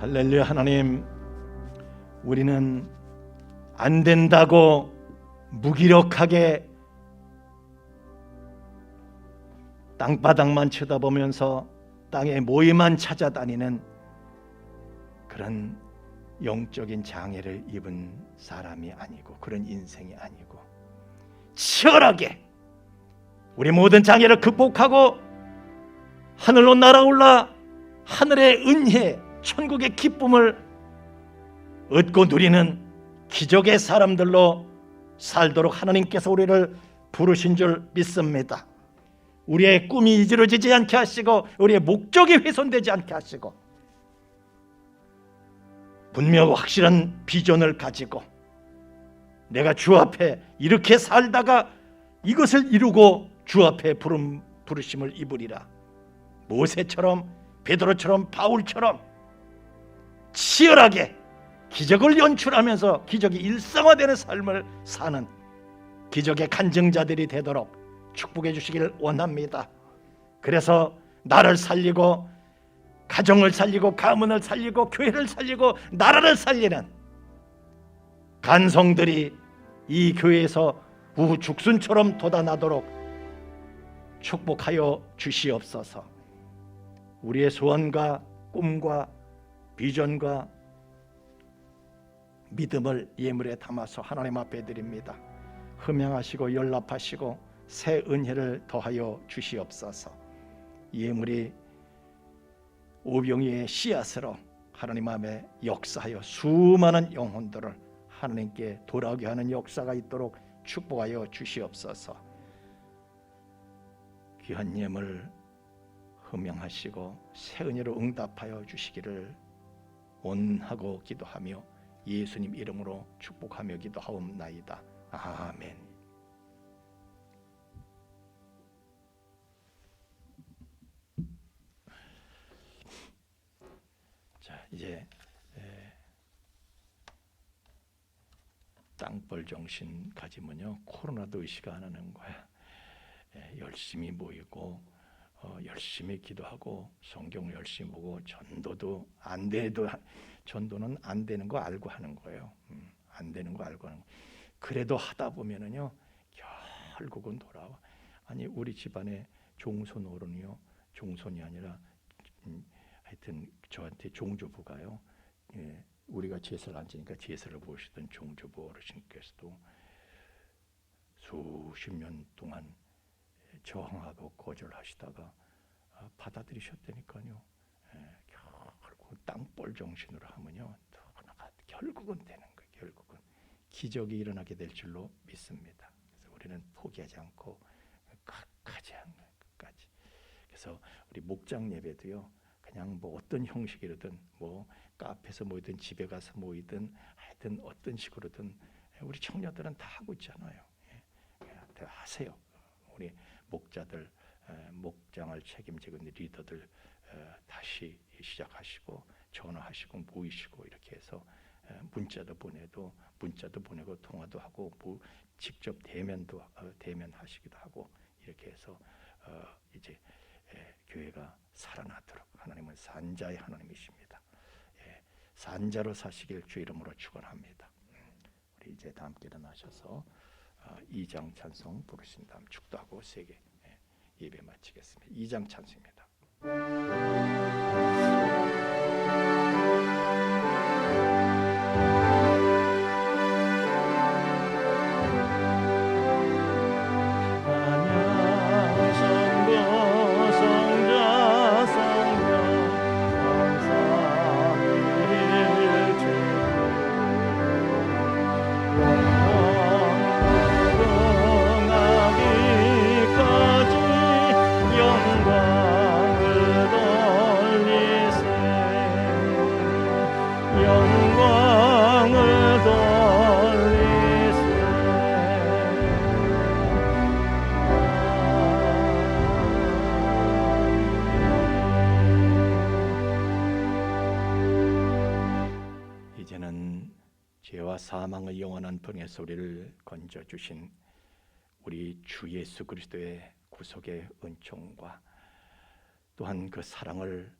할렐루야. 하나님, 우리는 안 된다고 무기력하게 땅바닥만 쳐다보면서 땅의 모임만 찾아다니는 그런 영적인 장애를 입은 사람이 아니고 그런 인생이 아니고 치열하게 우리 모든 장애를 극복하고 하늘로 날아올라 하늘의 은혜, 천국의 기쁨을 얻고 누리는 기적의 사람들로 살도록 하나님께서 우리를 부르신 줄 믿습니다. 우리의 꿈이 이지러지지 않게 하시고 우리의 목적이 훼손되지 않게 하시고 분명 확실한 비전을 가지고 내가 주 앞에 이렇게 살다가 이것을 이루고 주 앞에 부르심을 입으리라. 모세처럼 베드로처럼 바울처럼 치열하게 기적을 연출하면서 기적이 일상화되는 삶을 사는 기적의 간증자들이 되도록 축복해 주시기를 원합니다. 그래서 나를 살리고 가정을 살리고 가문을 살리고 교회를 살리고 나라를 살리는 간성들이 이 교회에서 우후죽순처럼 돋아나도록 축복하여 주시옵소서. 우리의 소원과 꿈과 비전과 믿음을 예물에 담아서 하나님 앞에 드립니다. 흠양하시고 연락하시고 새 은혜를 더하여 주시옵소서. 예물이 오병이의 씨앗으로 하나님 앞에 역사하여 수많은 영혼들을 하나님께 돌아오게 하는 역사가 있도록 축복하여 주시옵소서. 귀한 예물 흠양하시고 새 은혜로 응답하여 주시기를 원하고 기도하며 예수님 이름으로 축복하며 기도하옵나이다. 아멘. 자, 이제 땅벌 정신 가지면요 코로나도 의식 안 하는 거야. 열심히 모이고 열심히 기도하고 성경을 열심히 보고 전도도 안 돼도 전도는 안 되는 거 알고 하는 거예요. 안 되는 거 알고 하는 거. 그래도 하다 보면은요 결국은 돌아와. 아니 우리 집안에 종손 어른이요 종손이 아니라 하여튼 저한테 종조부가요. 우리가 제사를 안 지니까 제사를 보시던 종조부 어르신께서도 수십 년 동안 저항하고 거절하시다가 받아들이셨다니까요. 결국 땅볼 정신으로 하면요 결국은 되는 거예요. 결국은 기적이 일어나게 될 줄로 믿습니다. 그래서 우리는 포기하지 않고 끝까지 하는 거예요. 끝까지. 그래서 우리 목장 예배도요 그냥 뭐 어떤 형식이든 뭐 카페에서 모이든 집에 가서 모이든 하여튼 어떤 식으로든 우리 청년들은 다 하고 있잖아요. 다 하세요. 우리 목자들, 목장을 책임지고 있는 리더들 다시 시작하시고 전화하시고 모이시고 이렇게 해서 문자도 보내고 통화도 하고 직접 대면하시기도 하고 이렇게 해서 이제 교회가 살아나도록 하나님은 산자의 하나님이십니다. 산자로 사시길 주 이름으로 축원합니다. 우리 이제 다 함께 일어나셔서 2장 찬송 부르신 다음 축도하고 세게 예배 마치겠습니다. 2장 찬송입니다. 이제는 죄와 사망의 영원한 병에서 우리를 건져주신 우리 주 예수 그리스도의 구속의 은총과 또한 그 사랑을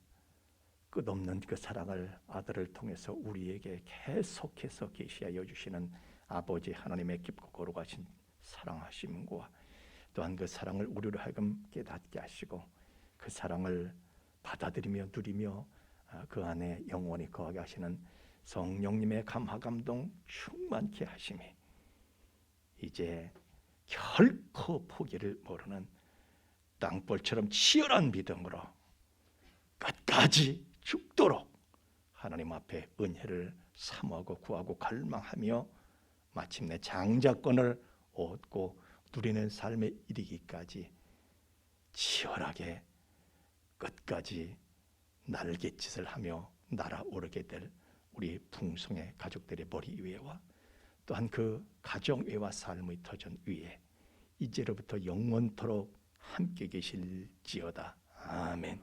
끝없는 그 사랑을 아들을 통해서 우리에게 계속해서 계시하여 주시는 아버지 하나님의 깊고 거룩하신 사랑하심과 또한 그 사랑을 우리로 하여금 깨닫게 하시고 그 사랑을 받아들이며 누리며 그 안에 영원히 거하게 하시는 성령님의 감화 감동 충만케 하심이 이제 결코 포기를 모르는 땅볼처럼 치열한 믿음으로 끝까지 죽도록 하나님 앞에 은혜를 사모하고 구하고 갈망하며 마침내 장자권을 얻고 누리는 삶에 이르기까지 치열하게 끝까지 날갯짓을 하며 날아오르게 될 우리 풍성의 가족들의 머리 위에와 또한 그 가정 위와 삶의 터전 위에 이제로부터 영원토록 함께 계실지어다. 아멘.